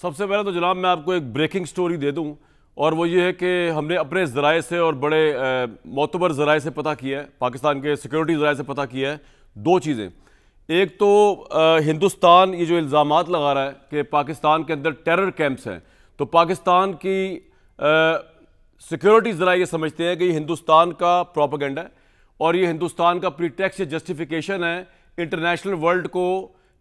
सबसे पहले तो जनाब मैं आपको एक ब्रेकिंग स्टोरी दे दूं और वो ये है कि हमने अपने ज़राए से और बड़े मोतबर ज़राए से पता किया है, पाकिस्तान के सिक्योरिटी ज़राए से पता किया है दो चीज़ें। एक तो हिंदुस्तान ये जो इल्ज़ामात लगा रहा है कि पाकिस्तान के अंदर टेरर कैंप्स हैं, तो पाकिस्तान की सिक्योरिटी ज़राए ये समझते हैं कि ये हिंदुस्तान का प्रोपेगेंडा है और ये हिंदुस्तान का प्रीटेक्स्ट या जस्टिफिकेशन है इंटरनेशनल वर्ल्ड को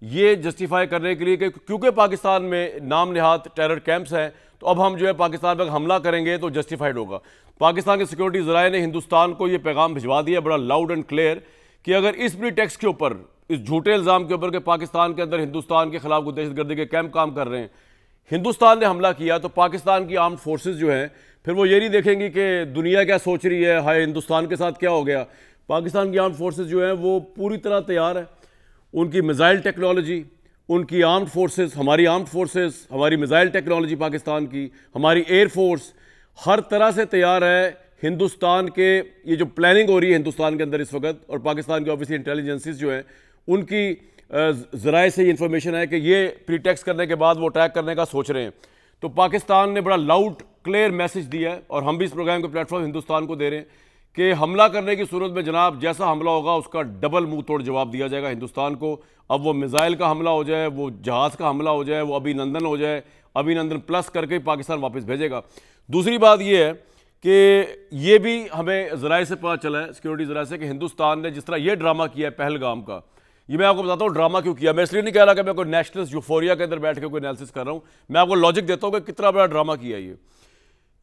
ये जस्टिफाई करने के लिए कि क्योंकि पाकिस्तान में नाम निहात टेरर कैंप्स हैं तो अब हम जो है पाकिस्तान पर हमला करेंगे तो जस्टिफाइड होगा। पाकिस्तान के सिक्योरिटी ज़राए ने हिंदुस्तान को ये पैगाम भिजवा दिया बड़ा लाउड एंड क्लियर कि अगर इस प्रीटेक्स्ट के ऊपर, इस झूठे इल्ज़ाम के ऊपर कि पाकिस्तान के अंदर हिंदुस्तान के खिलाफ दहशतगर्दी के कैंप काम कर रहे हैं, हिंदुस्तान ने हमला किया तो पाकिस्तान की आर्म्ड फोर्सेज जो हैं फिर वो ये नहीं देखेंगी कि दुनिया क्या सोच रही है, हाय हिंदुस्तान के साथ क्या हो गया। पाकिस्तान की आर्म्ड फोर्सेज जो हैं वो पूरी तरह तैयार है, उनकी मिसाइल टेक्नोलॉजी, उनकी आर्म्ड फोर्सेस, हमारी आर्म्ड फोर्सेस, हमारी मिसाइल टेक्नोलॉजी पाकिस्तान की, हमारी एयरफोर्स हर तरह से तैयार है। हिंदुस्तान के ये जो प्लानिंग हो रही है हिंदुस्तान के अंदर इस वक्त, और पाकिस्तान की ऑब्वियसली इंटेलिजेंसेस जो हैं उनकी ज़राए से ये इंफॉर्मेशन है कि ये प्रीटेक्स्ट करने के बाद वो अटैक करने का सोच रहे हैं। तो पाकिस्तान ने बड़ा लाउड क्लियर मैसेज दिया है और हम भी इस प्रोग्राम के प्लेटफॉर्म हिंदुस्तान को दे रहे हैं कि हमला करने की सूरत में जनाब जैसा हमला होगा उसका डबल मुंह तोड़ जवाब दिया जाएगा हिंदुस्तान को। अब वो मिसाइल का हमला हो जाए, वो जहाज़ का हमला हो जाए, वो अभिनंदन हो जाए, अभिनंदन प्लस करके पाकिस्तान वापस भेजेगा। दूसरी बात ये है कि ये भी हमें ज़राए से पता चला है, सिक्योरिटी ज़राए से, कि हिंदुस्तान ने जिस तरह ये ड्रामा किया है पहलगाम का, ये मैं आपको बताता हूँ ड्रामा क्यों किया। मैं इसलिए नहीं कह रहा कि मैं कोई नेशनलिस्ट यूफोरिया के अंदर बैठ के कोई एनालिसिस कर रहा हूँ, मैं आपको लॉजिक देता हूँ कि कितना बड़ा ड्रामा किया है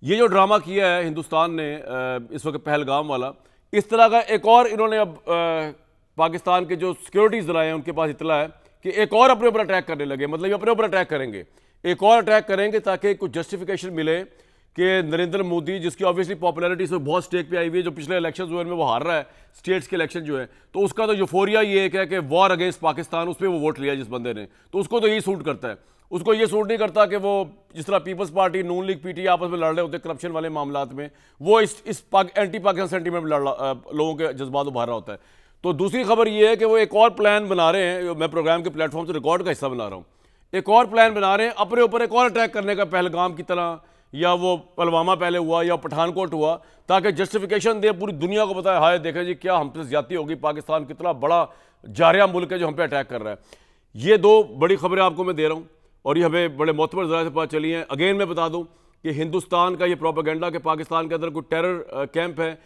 ये जो ड्रामा किया है हिंदुस्तान ने इस वक्त पहलगाम वाला, इस तरह का एक और इन्होंने अब पाकिस्तान के जो सिक्योरिटी ज़राए हैं उनके पास इतला है कि एक और अपने ऊपर अटैक करने लगे, मतलब ये अपने ऊपर अटैक करेंगे, एक और अटैक करेंगे ताकि कुछ जस्टिफिकेशन मिले कि नरेंद्र मोदी, जिसकी ऑब्वियसली पॉपुलैरिटी से बहुत स्टेक पे आई हुई है, जो पिछले इलेक्शन हुए में वो हार रहा है, स्टेट्स के इलेक्शन जो है, तो उसका तो यूफोरिया ये है कि वॉर अगेंस्ट पाकिस्तान, उस पर वो वोट लिया जिस बंदे ने, तो उसको तो यही सूट करता है। उसको ये सूट नहीं करता कि वो जिस तरह पीपल्स पार्टी, नून लीग, पीटी आपस में लड़ रहे होते करप्शन वाले मामलात में, वो इस एंटी पाकिस्तान सेंटीमेंट लोगों के जज्बात उभार रहा होता है। तो दूसरी खबर ये है कि वो एक और प्लान बना रहे हैं, मैं प्रोग्राम के प्लेटफॉर्म से रिकॉर्ड का हिस्सा बना रहा हूँ, एक और प्लान बना रहे हैं अपने ऊपर एक और अटैक करने का, पहलगाम की तरह, या वो पुलवामा पहले हुआ या पठानकोट हुआ, ताकि जस्टिफिकेशन दे, पूरी दुनिया को बताए हाय देखें जी क्या हमसे ज्यादती होगी, पाकिस्तान कितना बड़ा जारिया मुल्क है जो हम पे अटैक कर रहा है। ये दो बड़ी खबरें आपको मैं दे रहा हूँ और ये हमें बड़े मोतबर ज़राए से पता चली हैं। अगेन मैं बता दूं कि हिंदुस्तान का ये प्रोपेगेंडा कि पाकिस्तान के अंदर कोई टेरर कैंप है,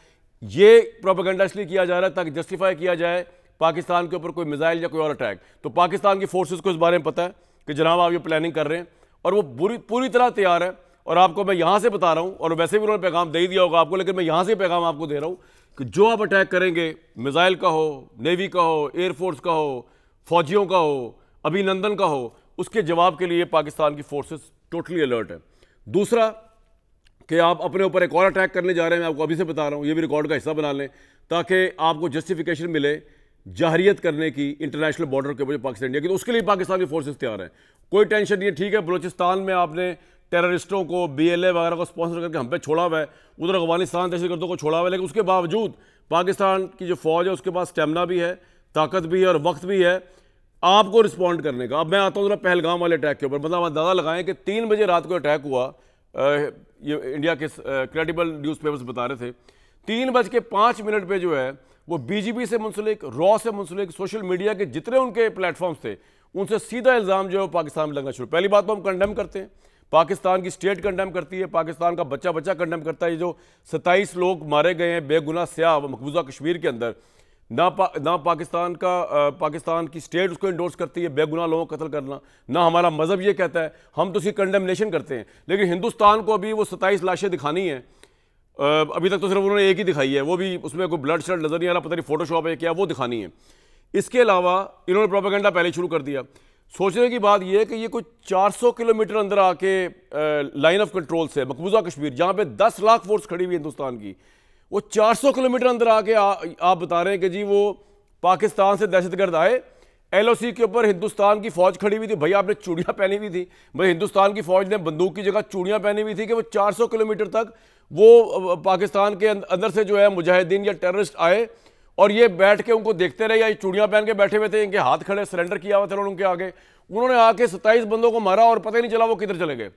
ये प्रोपेगेंडा इसलिए किया जा रहा है ताकि जस्टिफाई किया जाए पाकिस्तान के ऊपर कोई मिसाइल या कोई और अटैक। तो पाकिस्तान की फोर्सेस को इस बारे में पता है कि जनाब आप ये प्लानिंग कर रहे हैं और वो पूरी तरह तैयार है। और आपको मैं यहाँ से बता रहा हूँ, और वैसे भी उन्होंने पैगाम दे ही दिया होगा आपको, लेकिन मैं यहाँ से पैगाम आपको दे रहा हूँ कि जो आप अटैक करेंगे, मिसाइल का हो, नेवी का हो, एयरफोर्स का हो, फौजियों का हो, अभिनंदन का हो, उसके जवाब के लिए पाकिस्तान की फोर्सेस टोटली अलर्ट है। दूसरा कि आप अपने ऊपर एक और अटैक करने जा रहे हैं, मैं आपको अभी से बता रहा हूँ, ये भी रिकॉर्ड का हिस्सा बना लें ताकि आपको जस्टिफिकेशन मिले जाहरियत करने की इंटरनेशनल बॉर्डर के ऊपर पाकिस्तान इंडिया की, तो उसके लिए पाकिस्तान की फोर्सेस तैयार हैं, कोई टेंशन नहीं है। ठीक है, बलोचिस्तान में आपने टेररिस्टों को, BLA वगैरह को स्पॉन्सर करके हम पे छोड़ा हुआ है, उधर अफगानिस्तान दहशतगर्दों को छोड़ा हुआ है, लेकिन उसके बावजूद पाकिस्तान की जो फौज है उसके पास स्टेमिना भी है, ताकत भी है और वक्त भी है आपको रिस्पॉन्ड करने का। अब मैं आता हूँ जरा पहलगाम वाले अटैक के ऊपर, मतलब आप अंदाजा लगाएं कि 3 बजे रात को अटैक हुआ, ये इंडिया के क्रेडिबल न्यूज़पेपर्स बता रहे थे, 3:05 पे जो है वो BGP से मुंसलिक, रॉ से मुंसलिक, सोशल मीडिया के जितने उनके प्लेटफॉर्म्स थे उनसे सीधा इल्ज़ाम जो है वो पाकिस्तान में लगना शुरू। पहली बात तो हम कंडेम करते हैं, पाकिस्तान की स्टेट कंडेम करती है, पाकिस्तान का बच्चा बच्चा कंडेम करता है। जो 27 लोग मारे गए हैं बेगुनाह स्याह मकबूजा कश्मीर के अंदर, ना पाकिस्तान की स्टेट उसको इंडोर्स करती है बेगुनाह लोगों को कत्ल करना, ना हमारा मजहब ये कहता है, हम तो उसकी कंडेमनेशन करते हैं। लेकिन हिंदुस्तान को अभी वो 27 लाशें दिखानी है, अभी तक तो सिर्फ उन्होंने एक ही दिखाई है, वो भी उसमें कोई ब्लड शर्ट नजर नहीं आ रहा, पता नहीं फोटोशॉप है क्या, वो दिखानी है। इसके अलावा इन्होंने प्रोपेगेंडा पहले शुरू कर दिया। सोचने की बात यह है कि ये कोई 400 किलोमीटर अंदर आके लाइन ऑफ कंट्रोल से मकबूजा कश्मीर, जहां पे 10 लाख फोर्स खड़ी हुई हिंदुस्तान की, वो 400 किलोमीटर अंदर आके आप बता रहे हैं कि जी वो पाकिस्तान से दहशतगर्द आए, LOC के ऊपर हिंदुस्तान की फौज खड़ी हुई थी। भाई आपने चूड़ियां पहनी हुई थी, भाई हिंदुस्तान की फौज ने बंदूक की जगह चूड़ियां पहनी हुई थी कि वो 400 किलोमीटर तक वो पाकिस्तान के अंदर से जो है मुजाहिदीन या टेररिस्ट आए और ये बैठ के उनको देखते रहे, या ये चूड़ियां पहन के बैठे हुए थे, इनके हाथ खड़े सरेंडर किया हुआ था उनके आगे, उन्होंने आके 27 बंदों को मारा और पता ही नहीं चला वो किधर चले गए।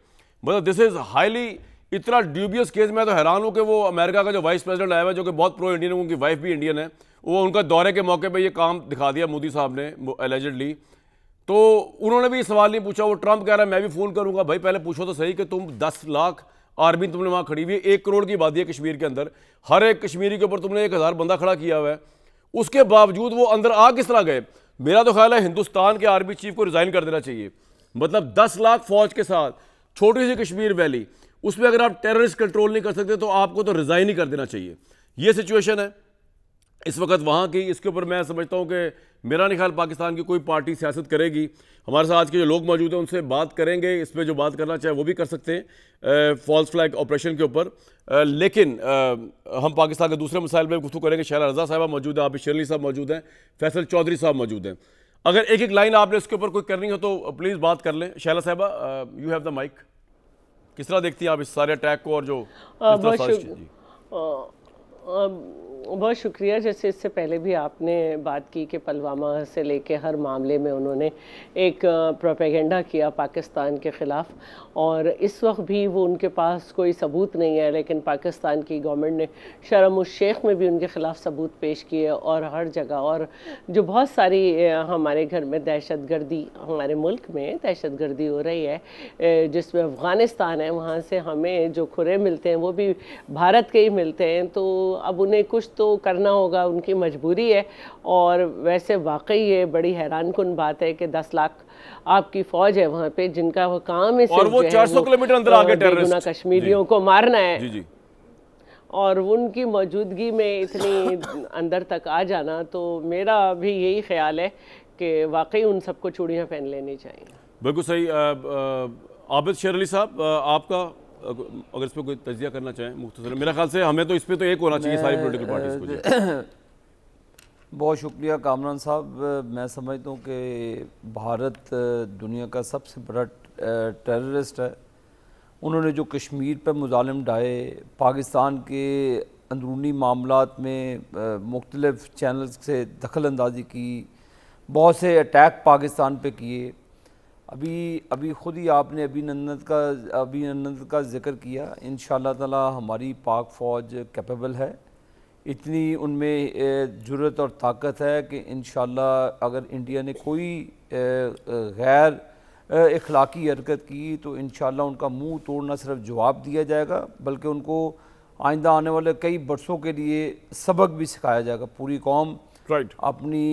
मतलब दिस इज हाईली, इतना ड्यूबियस केस। मैं तो हैरान हूं कि वो अमेरिका का जो वाइस प्रेसिडेंट आया हुआ है, जो कि बहुत प्रो इंडियन है, उनकी वाइफ भी इंडियन है, वो उनका दौरे के मौके पे ये काम दिखा दिया मोदी साहब ने एलिजेडली। तो उन्होंने भी सवाल नहीं पूछा। वो ट्रंप कह रहा है मैं भी फोन करूंगा। भाई पहले पूछो तो सही कि तुम 10 लाख आर्मी तुमने वहां खड़ी हुई है, 1 करोड़ की आबादी है कश्मीर के अंदर, हर एक कश्मीरी के ऊपर तुमने 1000 बंदा खड़ा किया हुआ है, उसके बावजूद वो अंदर आ किस तरह गए? मेरा तो ख्याल है हिंदुस्तान के आर्मी चीफ को रिजाइन कर देना चाहिए। मतलब 10 लाख फौज के साथ छोटी सी कश्मीर वैली, उसमें अगर आप टेररिस्ट कंट्रोल नहीं कर सकते तो आपको तो रिजाइन ही कर देना चाहिए। ये सिचुएशन है इस वक्त वहाँ की। इसके ऊपर मैं समझता हूँ कि मेरा नहीं ख्याल पाकिस्तान की कोई पार्टी सियासत करेगी। हमारे साथ आज के जो लोग मौजूद हैं उनसे बात करेंगे, इस पर जो बात करना चाहे वो भी कर सकते हैं फॉल्स फ्लैग ऑपरेशन के ऊपर। लेकिन हम पाकिस्तान के दूसरे मसाइल पर गुफ्तगू करेंगे। शैला रजा साहबा मौजूद है, आप शेरली साहब मौजूद हैं, फैसल चौधरी साहब मौजूद हैं। अगर एक एक लाइन आपने इसके ऊपर कोई करनी हो तो प्लीज़ बात कर लें। शैला साहबा, यू हैव द माइक। किस तरह देखती हैं आप इस सारे अटैक को और जो बहुत शुक्रिया। जैसे इससे पहले भी आपने बात की कि पुलवामा से लेके हर मामले में उन्होंने एक प्रोपेगेंडा किया पाकिस्तान के ख़िलाफ़, और इस वक्त भी वो उनके पास कोई सबूत नहीं है, लेकिन पाकिस्तान की गवर्नमेंट ने शर्म उस शेख में भी उनके ख़िलाफ़ सबूत पेश किए और हर जगह। और जो बहुत सारी हमारे घर में दहशतगर्दी, हमारे मुल्क में दहशतगर्दी हो रही है, जिसमें अफ़गानिस्तान है, वहाँ से हमें जो खुरे मिलते हैं वो भी भारत के ही मिलते हैं। तो अब उन्हें कुछ तो करना होगा, उनकी मजबूरी है। और वैसे वाकई ये बड़ी हैरानकुन बात है कि 10 लाख आपकी फौज है वहाँ पे, जिनका वो काम है और वो 400 किलोमीटर अंदर आगे टेररिस्ट कश्मीरियों को मारना है। जी जी। और उनकी मौजूदगी में इतनी अंदर तक आ जाना, तो मेरा भी यही ख्याल है कि वाकई उन सबको चूड़ियाँ पहन लेनी चाहिए। बिल्कुल सही। आबिद शेर अली साहब, आपका अगर इस पर कोई तजिया करना चाहें मुख्तसर। मेरा ख्याल से हमें तो इस पर तो एक होना चाहिए सारी पॉलिटिकल पार्टीज को। बहुत शुक्रिया कामरान साहब। मैं समझता हूँ कि भारत दुनिया का सबसे बड़ा टेररिस्ट है। उन्होंने जो कश्मीर पर मुजालिम ढाए, पाकिस्तान के अंदरूनी मामलात में मुख्तलिफ चैनल्स से दखल अंदाजी की, बहुत से अटैक पाकिस्तान पे किए। अभी ख़ुद ही आपने अभिनंदन का जिक्र किया। इंशाअल्लाह ताला हमारी पाक फ़ौज कैपेबल है, इतनी उनमें जुर्रत और ताकत है कि इंशाअल्लाह अगर इंडिया ने कोई गैर इखलाकी हरकत की तो इंशाअल्लाह उनका मुंह तोड़ना सिर्फ जवाब दिया जाएगा, बल्कि उनको आइंदा आने वाले कई बरसों के लिए सबक भी सिखाया जाएगा। पूरी कौम अपनी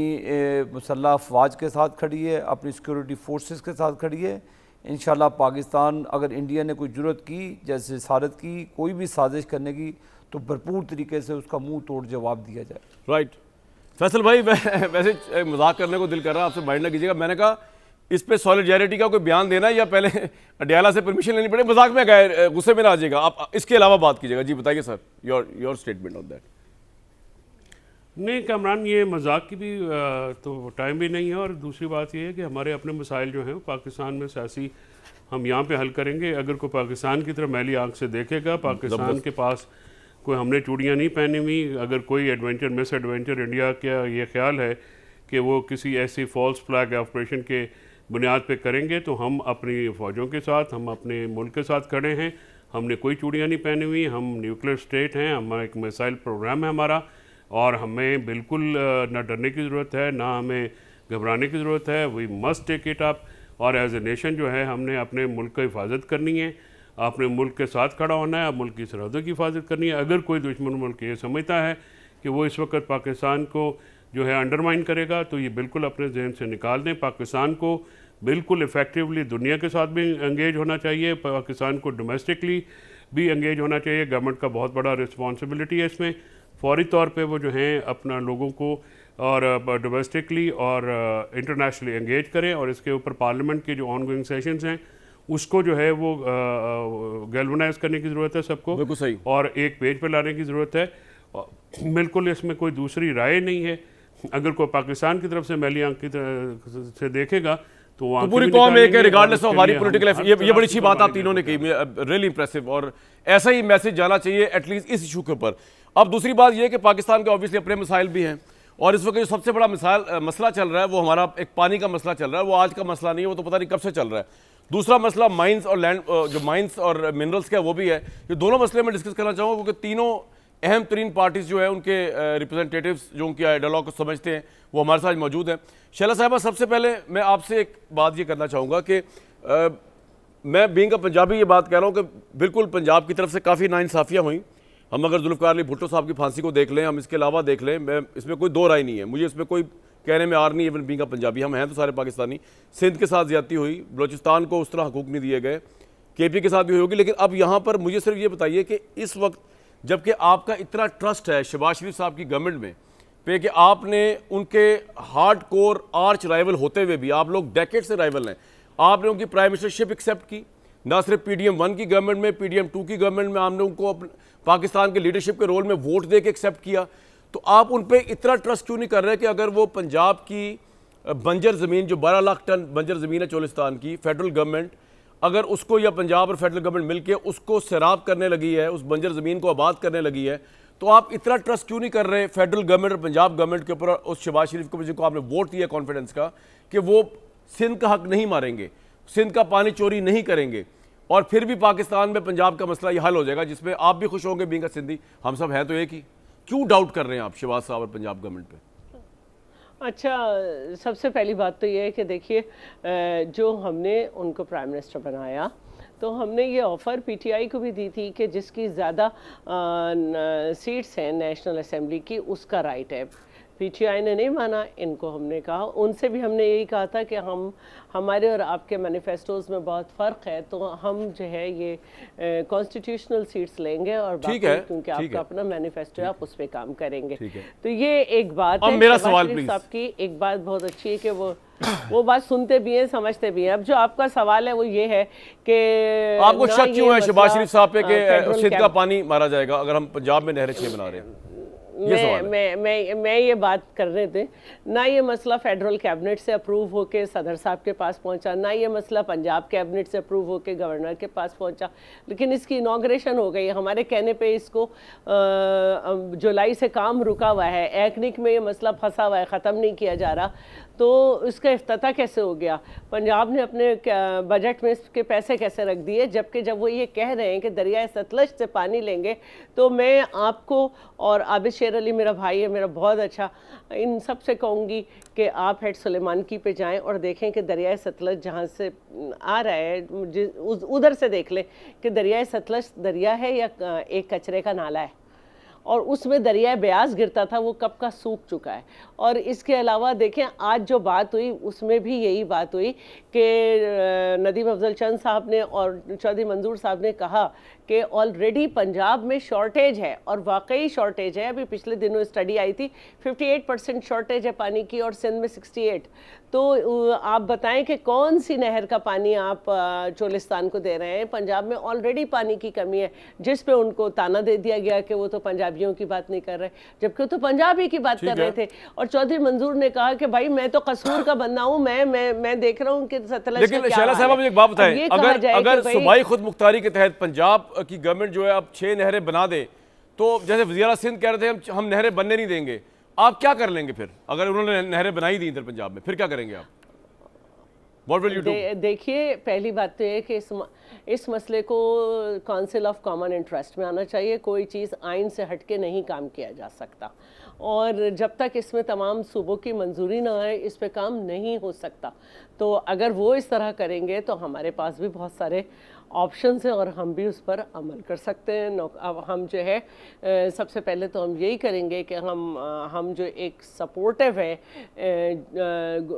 मुसल्लह अफवाज के साथ खड़ी है, अपनी सिक्योरिटी फोर्सेस के साथ खड़ी है। इंशाअल्लाह पाकिस्तान अगर इंडिया ने कोई जुर्रत की, जैसे सारत की, कोई भी साजिश करने की, तो भरपूर तरीके से उसका मुंह तोड़ जवाब दिया जाए। राइट। फैसल भाई, वैसे मजाक करने को दिल कर रहा है, आपसे बाइंड ना कीजिएगा। मैंने कहा इस पे सॉलिडेरिटी का कोई बयान देना है या पहले अडियाला से परमिशन लेनी पड़े? मजाक में गए, गुस्से में ना आ जाइएगा आप, इसके अलावा बात कीजिएगा। जी बताइए sir, your statement on that. नहीं कामरान, ये मजाक की भी तो टाइम भी नहीं है, और दूसरी बात ये है कि हमारे अपने मसाइल जो हैं पाकिस्तान में सियासी हम यहाँ पे हल करेंगे। अगर कोई पाकिस्तान की तरफ मैली आंख से देखेगा, पाकिस्तान के पास कोई हमने चूड़ियाँ नहीं पहनी हुई, अगर कोई एडवेंचर मिस एडवेंचर इंडिया का ये ख्याल है कि वो किसी ऐसी फॉल्स फ्लैग ऑपरेशन के बुनियाद पे करेंगे, तो हम अपनी फ़ौजों के साथ, हम अपने मुल्क के साथ खड़े हैं। हमने कोई चूड़ियाँ नहीं पहनी हुई, हम न्यूक्लियर स्टेट हैं, हमारा एक मिसाइल प्रोग्राम है हमारा, और हमें बिल्कुल ना डरने की ज़रूरत है, ना हमें घबराने की ज़रूरत है। We must take it up. और एज ए नेशन जो है हमने अपने मुल्क की हिफाजत करनी है, अपने मुल्क के साथ खड़ा होना है, मुल्क की सरहदों की हिफाजत करनी है। अगर कोई दुश्मन मुल्क ये समझता है कि वो इस वक्त पाकिस्तान को जो है अंडरमाइन करेगा, तो ये बिल्कुल अपने जहन से निकाल दें। पाकिस्तान को बिल्कुल इफ़ेक्टिवली दुनिया के साथ भी एंगेज होना चाहिए, पाकिस्तान को डोमेस्टिकली भी एंगेज होना चाहिए। गवर्नमेंट का बहुत बड़ा रिस्पॉन्सिबिलिटी है इसमें। फौरी तौर पे वो जो हैं अपना लोगों को और डोमेस्टिकली और इंटरनेशनली एंगेज करें, और इसके ऊपर पार्लियामेंट के जो ऑनगोइंग सेशंस हैं उसको जो है वो गैल्वनाइज करने की ज़रूरत है सबको, बिल्कुल सही, और एक पेज पे लाने की ज़रूरत है। बिल्कुल इसमें कोई दूसरी राय नहीं है। अगर कोई पाकिस्तान की तरफ से मैली आंख की तरफ से देखेगा तो पूरी कौम एक है, रिगार्डलेस ऑफ हमारी पॉलिटिकल। ये बड़ी अच्छी बात आप तीनों ने कही, रियली इंप्रेसिव, और ऐसा ही मैसेज जाना चाहिए एटलीस्ट इस इशू के ऊपर। अब दूसरी बात यह कि पाकिस्तान के ऑब्वियसली अपने मसाइल भी हैं, और इस वक्त जो सबसे बड़ा मसला चल रहा है वो हमारा एक पानी का मसला चल रहा है, वो आज का मसला नहीं है, वो तो पता नहीं कब से चल रहा है। दूसरा मसला माइंस और लैंड, जो माइंस और मिनरल्स का है वो भी है। ये दोनों मसले मैं डिस्कस करना चाहूँगा क्योंकि तीनों अहम तरीन पार्टीज जो है उनके रिप्रेजेंटेटिव्स जो उनकी आइडियोलॉजी को समझते हैं वो हमारे साथ मौजूद हैं। शैला साहिबा, सबसे पहले मैं आपसे एक बात ये करना चाहूँगा कि मैं बीइंग अ पंजाबी ये बात कह रहा हूँ कि बिल्कुल पंजाब की तरफ से काफ़ी नाइंसाफ़ियाँ हुई। हम अगर जुल्फ़िकार अली भुट्टो साहब की फांसी को देख लें, हम इसके अलावा देख लें, मैं इसमें कोई दो राय नहीं है, मुझे इसमें कोई कहने में आर नहीं। इवन बीइंग अ पंजाबी हम हैं तो सारे पाकिस्तानी। सिंध के साथ ज़्यादती हुई, बलोचिस्तान को उस तरह हकूक़ नहीं दिए गए, KP के साथ भी होगी। लेकिन अब यहाँ पर मुझे सिर्फ ये बताइए कि इस वक्त जबकि आपका इतना ट्रस्ट है शहबाज शरीफ साहब की गवर्नमेंट में पे कि आपने उनके हार्ड कोर आर्च राइवल होते हुए भी, आप लोग डेकेड से राइवल हैं, आपने उनकी प्राइम मिनिस्टरशिप एक्सेप्ट की, ना सिर्फ PDM 1 की गवर्नमेंट में, PDM 2 की गवर्नमेंट में आपने उनको पाकिस्तान के लीडरशिप के रोल में वोट दे के एक्सेप्ट किया। तो आप उन पर इतना ट्रस्ट क्यों नहीं कर रहे कि अगर वो पंजाब की बंजर ज़मीन जो 12 लाख टन बंजर ज़मीन है चोलिस्तान की, फेडरल गवर्नमेंट अगर उसको या पंजाब और फेडरल गवर्नमेंट मिलकर उसको सैराब करने लगी है, उस बंजर ज़मीन को आबाद करने लगी है, तो आप इतना ट्रस्ट क्यों नहीं कर रहे फेडरल गवर्नमेंट और पंजाब गवर्नमेंट के ऊपर, उस शहबाज शरीफ को जिनको आपने वोट दिया कॉन्फिडेंस का कि वो सिंध का हक नहीं मारेंगे, सिंध का पानी चोरी नहीं करेंगे और फिर भी पाकिस्तान में पंजाब का मसला ये हल हो जाएगा जिसमें आप भी खुश होंगे बीइंग अ सिंधी, हम सब हैं तो एक ही। क्यों डाउट कर रहे हैं आप शहबाज साहब और पंजाब गवर्नमेंट पे? अच्छा, सबसे पहली बात तो ये है कि देखिए, जो हमने उनको प्राइम मिनिस्टर बनाया तो हमने ये ऑफ़र PTI को भी दी थी कि जिसकी ज़्यादा सीट्स हैं नेशनल असेंबली की उसका राइट है। PTI ने नहीं माना, इनको हमने कहा, उनसे भी हमने यही कहा था कि हमारे और आपके मैनिफेस्टोज़ में बहुत फ़र्क है, तो हम जो है ये कॉन्स्टिट्यूशनल सीट्स लेंगे और बाकी क्योंकि आपका अपना मैनिफेस्टो है आप उस पर काम करेंगे। तो ये एक बात है। मेरा सवाल प्लीज, आपकी एक बात बहुत अच्छी है कि वो बात सुनते भी हैं, समझते भी हैं। अब जो आपका सवाल है वो ये है कि आपको शक क्यों है शहबाज शरीफ साहब पे कि सिंध का पानी मारा जाएगा अगर हम पंजाब में नहरें 6 बना रहे हैं? मैं ये बात कर रहे थे ना, ये मसला फेडरल कैबिनेट से अप्रूव होके सदर साहब के पास पहुंचा, ना ये मसला पंजाब कैबिनेट से अप्रूव होके गवर्नर के पास पहुंचा, लेकिन इसकी इनॉग्रेशन हो गई। हमारे कहने पे इसको जुलाई से काम रुका हुआ है, एक्निक में ये मसला फंसा हुआ है, ख़त्म नहीं किया जा रहा, तो इसका इफ्तिताह कैसे हो गया? पंजाब ने अपने बजट में इसके पैसे कैसे रख दिए, जबकि जब वो ये कह रहे हैं कि दरियाए सतलज से पानी लेंगे, तो मैं आपको और आबिद शेर अली मेरा भाई है, मेरा बहुत अच्छा, इन सब से कहूँगी कि आप हेड सुलेमानकी पे जाएं और देखें कि दरियाए सतलज जहाँ से आ रहा है उधर से देख लें कि दरियाए सतलज दरिया है या एक कचरे का नाला है, और उसमें दरिया ब्यास गिरता था, वो कब का सूख चुका है। और इसके अलावा देखें आज जो बात हुई उसमें भी यही बात हुई कि नदीम अफजल चंद साहब ने और चौधरी मंजूर साहब ने कहा कि ऑलरेडी पंजाब में शॉर्टेज है, और वाकई शॉर्टेज है। अभी पिछले दिनों स्टडी आई थी 58% शॉर्टेज है पानी की और सिंध में 68। तो आप बताएं कि कौन सी नहर का पानी आप चोलिस्तान को दे रहे हैं? पंजाब में ऑलरेडी पानी की कमी है, जिस पे उनको ताना दे दिया गया कि वो तो पंजाबियों की बात नहीं कर रहे, जबकि तो पंजाबी की बात कर रहे थे। और चौधरी मंजूर ने कहा कि भाई मैं तो कसूर का बंदा हूँ, मैं देख रहा हूँ कि सतलज। लेकिन शैला साहब मुझे एक बात बताएं, अगर सूबाई खुद मुख्तारी के तहत पंजाब की गवर्नमेंट जो है अब 6 नहरें बना दे, तो जैसे वज़ीर सिंध कह रहे थे हम नहरें बनने नहीं देंगे, आप क्या कर लेंगे फिर? अगर उन्होंने नहरें बनाई दी इधर पंजाब में, फिर क्या करेंगे आप? What will you do? देखिए, पहली बात तो ये कि इस मसले को काउंसिल ऑफ कॉमन इंटरेस्ट में आना चाहिए। कोई चीज़ आइन से हटके नहीं काम किया जा सकता, और जब तक इसमें तमाम सूबों की मंजूरी ना आए इस पे काम नहीं हो सकता। तो अगर वो इस तरह करेंगे तो हमारे पास भी बहुत सारे ऑप्शंस हैं और हम भी उस पर अमल कर सकते हैं। अब हम जो है सबसे पहले तो हम यही करेंगे कि हम जो एक सपोर्टिव है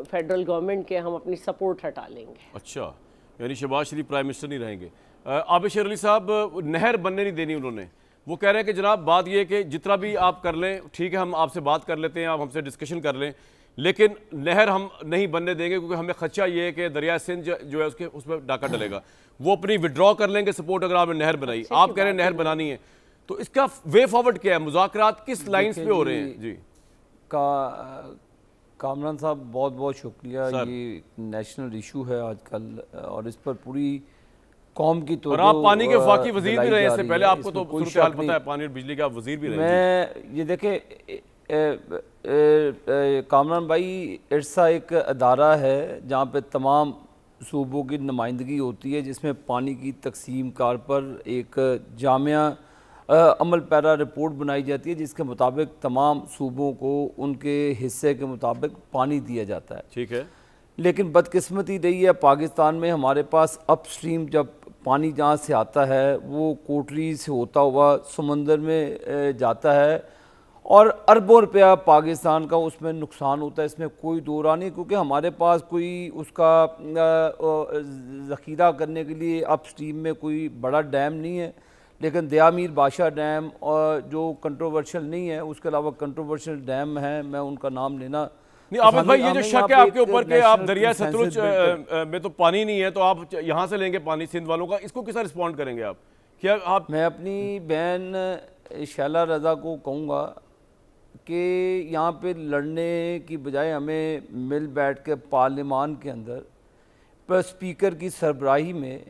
फेडरल गवर्नमेंट के, हम अपनी सपोर्ट हटा लेंगे। अच्छा, यानी शहबाज शरीफ प्राइम मिनिस्टर नहीं रहेंगे। आबिद शेर अली साहब, नहर बनने नहीं देनी उन्होंने, वो कह रहे हैं कि जनाब बात ये है कि जितना भी आप कर लें ठीक है, हम आपसे बात कर लेते हैं, आप हमसे डिस्कशन कर लें, लेकिन नहर हम नहीं बनने देंगे क्योंकि हमें खदशा ये है कि दरिया सिंध जो है उसमें डाका डलेगा। वो अपनी विड्रॉ कर लेंगे सपोर्ट अगर आपने नहर बनाई। आप कह रहे हैं नहर बनानी है, तो इसका वे फॉरवर्ड क्या है? मुज़ाकरात किस लाइन्स पे हो रहे हैं? जी कामरान साहब, बहुत बहुत शुक्रिया। ये नेशनल इशू है आजकल और इस पर पूरी कौम की तो, और आप पानी के वफाकी वजीर भी रहे हैं इससे पहले, आपको तो सूरत हाल पता है, पानी और बिजली का वजीर भी रहे। मैं ये देखे कामरान भाई, इर्सा एक अदारा है जहाँ पे तमाम सूबों की नुमाइंदगी होती है, जिसमें पानी की तकसीम कार पर एक जामिया अमल पैरा रिपोर्ट बनाई जाती है, जिसके मुताबिक तमाम सूबों को उनके हिस्से के मुताबिक पानी दिया जाता है। ठीक है, लेकिन बदकिस्मती रही है पाकिस्तान में, हमारे पास अपस्ट्रीम जब पानी जहाँ से आता है वो कोटरी से होता हुआ समंदर में जाता है और अरबों रुपया पाकिस्तान का उसमें नुकसान होता है, इसमें कोई दो राह नहीं, क्योंकि हमारे पास कोई उसका ज़ख़ीरा करने के लिए अपस्ट्रीम में कोई बड़ा डैम नहीं है। लेकिन दया मीर बादशाह डैम और जो कंट्रोवर्शियल नहीं है, उसके अलावा कंट्रोवर्शियल डैम है, मैं उनका नाम लेना नहीं। आबिद भाई, ये जो शक है आपके ऊपर कि आप दरिया सतलुज में तो पानी नहीं है तो आप यहाँ से लेंगे पानी सिंध वालों का, इसको किस रिस्पॉन्ड करेंगे आप? क्या आप? मैं अपनी बहन शैला रज़ा को कहूँगा कि यहाँ पे लड़ने की बजाय हमें मिल बैठ के पार्लियामान के अंदर पर स्पीकर की सरबराही में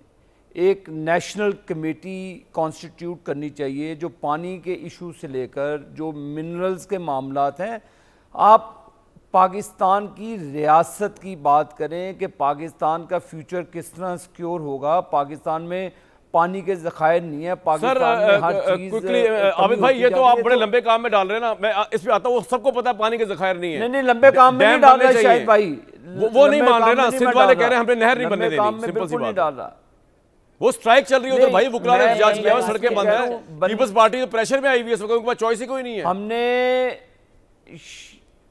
एक नेशनल कमेटी कॉन्स्टिट्यूट करनी चाहिए, जो पानी के इशू से लेकर जो मिनरल्स के मामलात हैं, आप पाकिस्तान की रियासत की बात करें कि पाकिस्तान का फ्यूचर किस तरह सिक्योर होगा। पाकिस्तान में पानी के ज़खायर नहीं है, पाकिस्तान में हर चीज़ क्विकली आबिद भाई, ये तो आप बड़े लंबे काम में डाल रहे हैं ना, मैं इस पे आता हूँ। सबको पता है पानी के ज़खायर नहीं है। नहीं, लंबे काम में नहीं डाल रहा शायद भाई, वो नहीं मान रहे ना, सिंध वाले कह रहे हैं हमें नहर नहीं बनने देनी, सिंपल सी बात है। वो स्ट्राइक चल रही हो तो भाई वुकला ने एहतजाज किया, सड़कें बंद है, पीपल्स पार्टी तो प्रेशर में आई हुई है, उनके पास चॉइस ही कोई नहीं है। हमने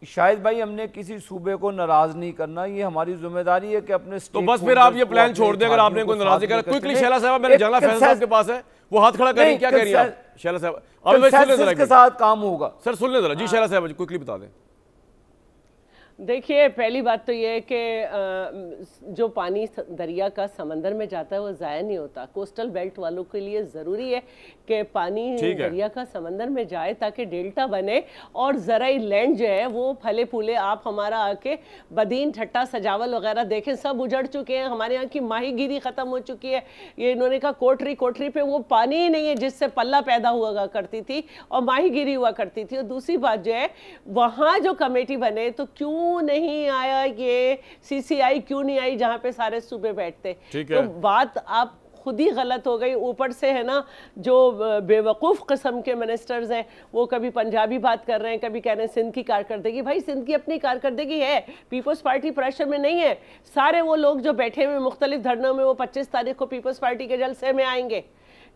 शायद भाई हमने किसी सूबे को नाराज नहीं करना, ये हमारी जिम्मेदारी है कि अपने तो बस फिर आप ये प्लान छोड़ दें अगर आपने कोई नाराजगी करा। क्विकली शैला साहब, मैंने जाना फैसल साहब के पास है, वो हाथ खड़ा करें, क्या कह रही है शैला साहब? अब के साथ काम होगा सर, सुन ले जरा जी। शैला साहब क्विकली बता दें। देखिए, पहली बात तो ये है कि जो पानी दरिया का समंदर में जाता है वो ज़ाया नहीं होता। कोस्टल बेल्ट वालों के लिए ज़रूरी है कि पानी दरिया का समंदर में जाए ताकि डेल्टा बने और ज़राई लैंड जो है वो फले फूले। आप हमारा आके बदीन ठट्टा सजावल वगैरह देखें, सब उजड़ चुके हैं। हमारे यहाँ की माहीगिरी ख़त्म हो चुकी है। ये इन्होंने कहा कोठरी पे वो पानी ही नहीं है जिससे पल्ला पैदा हुआ करती थी और माहीगिरी हुआ करती थी। और दूसरी बात जो है, वहाँ जो कमेटी बने तो क्यों नहीं आया ये सीसीआई, क्यों नहीं आई जहां पे सारे सूबे बैठते? तो बात आप खुद ही गलत हो गई। ऊपर से है ना, जो बेवकूफ़ किस्म के मिनिस्टर्स हैं वो कभी पंजाबी बात कर रहे हैं, कभी कह रहे हैं सिंध की कारकर्दगी। भाई सिंध की अपनी कारकर्दगी है, पीपल्स पार्टी प्रेशर में नहीं है। सारे वो लोग जो बैठे हुए मुख्तलिफ धरनों में, वो 25 तारीख को पीपल्स पार्टी के जलसे में आएंगे,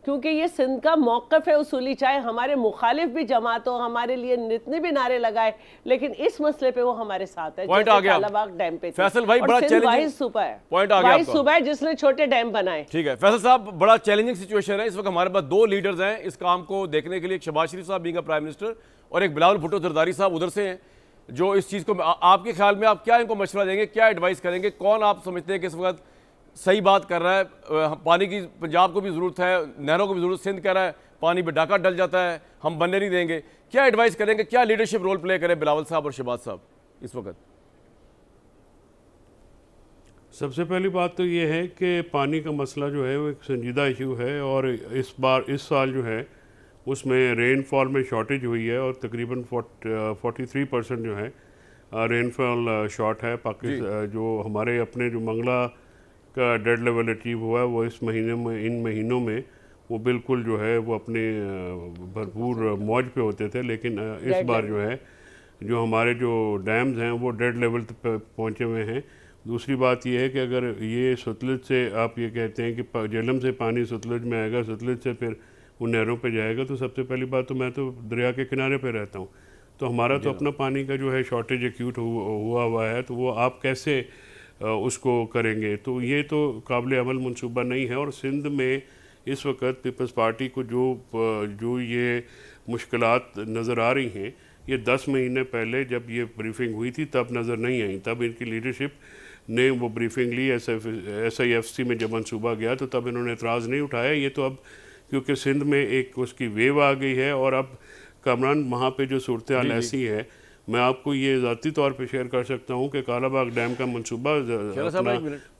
क्योंकि ये सिंध का मौक़िफ़ है उसूली। चाहे हमारे मुखालिफ भी जमात हो, हमारे लिए जितने भी नारे लगाए, लेकिन इस मसले पे वो हमारे साथ है। पॉइंट आ गया कालाबाग डैम पे फैसल भाई, बड़ा चैलेंजिंग सूबा है, पॉइंट आ गया वाहिद सूबा है जिसने छोटे डैम बनाए। ठीक है फैसल साहब, बड़ा चैलेंजिंग सिचुएशन है इस वक्त। हमारे पास दो लीडर्स हैं इस काम को देखने के लिए, एक शहबाज शरीफ साहब बीइंग प्राइम मिनिस्टर और एक बिलावल भुट्टो जरदारी साहब उधर से हैं, जो इस चीज़ को आपके ख्याल में आप क्या इनको मशवरा देंगे, क्या एडवाइस करेंगे? कौन आप समझते हैं कि इस वक्त सही बात कर रहा है? पानी की पंजाब को भी ज़रूरत है, नहरों को भी ज़रूरत, सिंध कह रहा है पानी पे डाका डल जाता है, हम बनने नहीं देंगे। क्या एडवाइस करेंगे, क्या लीडरशिप रोल प्ले करें बिलावल साहब और शहबाज साहब इस वक्त? सबसे पहली बात तो ये है कि पानी का मसला जो है वो एक संजीदा इशू है और इस साल जो है उसमें रेनफॉल में शॉर्टेज हुई है और तकरीबन 43% जो है रेनफॉल शॉर्ट है। पाकिस्तान जो हमारे अपने जो मंगला का डेड लेवल अचीव हुआ है वो इस महीने में, इन महीनों में वो बिल्कुल जो है वो अपने भरपूर मौज पे होते थे, लेकिन इस बार जो है जो हमारे जो डैम्स हैं वो डेड लेवल पे पहुँचे हुए हैं। दूसरी बात ये है कि अगर ये सतलुज से आप ये कहते हैं कि झेलम से पानी सतलुज में आएगा, सतलुज से फिर वो नहरों पे जाएगा, तो सबसे पहली बात तो मैं तो दरिया के किनारे पे रहता हूँ, तो हमारा तो अपना पानी का जो है शॉर्टेज एक्यूट हुआ है, तो वो आप कैसे उसको करेंगे? तो ये तो काबिल अमल मनसूबा नहीं है। और सिंध में इस वक्त पीपल्स पार्टी को जो ये मुश्किलात नज़र आ रही हैं, ये 10 महीने पहले जब ये ब्रीफिंग हुई थी तब नज़र नहीं आई। तब इनकी लीडरशिप ने वो ब्रीफिंग ली, SIFC में जब मनसूबा गया तो तब इन्होंने एतराज़ नहीं उठाया। ये तो अब क्योंकि सिंध में एक उसकी वेव आ गई है और अब कामरान वहाँ पे जो सूरत हाल ऐसी है, मैं आपको ये ज़ाती तौर पे शेयर कर सकता हूँ कि कालाबाग डैम का मंसूबा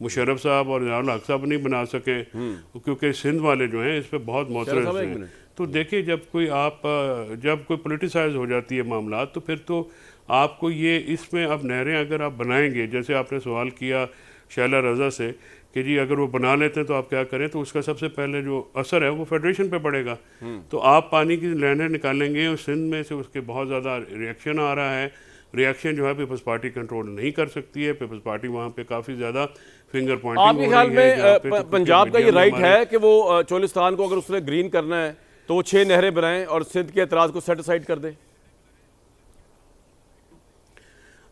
मुशर्रफ साहब और ज़ियाउल हक साहब नहीं बना सके क्योंकि सिंध वाले जो हैं इस पर बहुत मोतरज़ हैं। तो देखिए जब कोई पोलिटिसाइज हो जाती है मामला, तो फिर तो आपको ये इसमें अब नहरें अगर आप बनाएंगे, जैसे आपने सवाल किया शैला रज़ा से कि जी अगर वो बना लेते हैं तो आप क्या करें, तो उसका सबसे पहले जो असर है वो फेडरेशन पे पड़ेगा। तो आप पानी की नहरें निकालेंगे और सिंध में से उसके बहुत ज़्यादा रिएक्शन आ रहा है। रिएक्शन जो है पीपल्स पार्टी कंट्रोल नहीं कर सकती है। पीपल्स पार्टी वहाँ पे काफ़ी ज़्यादा फिंगर पॉइंटिंग हो रही है। आपके ख्याल में पंजाब का ये राइट है कि वो चोलिस्तान को अगर उसने ग्रीन करना है तो वो 6 नहरें बनाएं और सिंध के एतराज़ को सेट असाइड कर दें?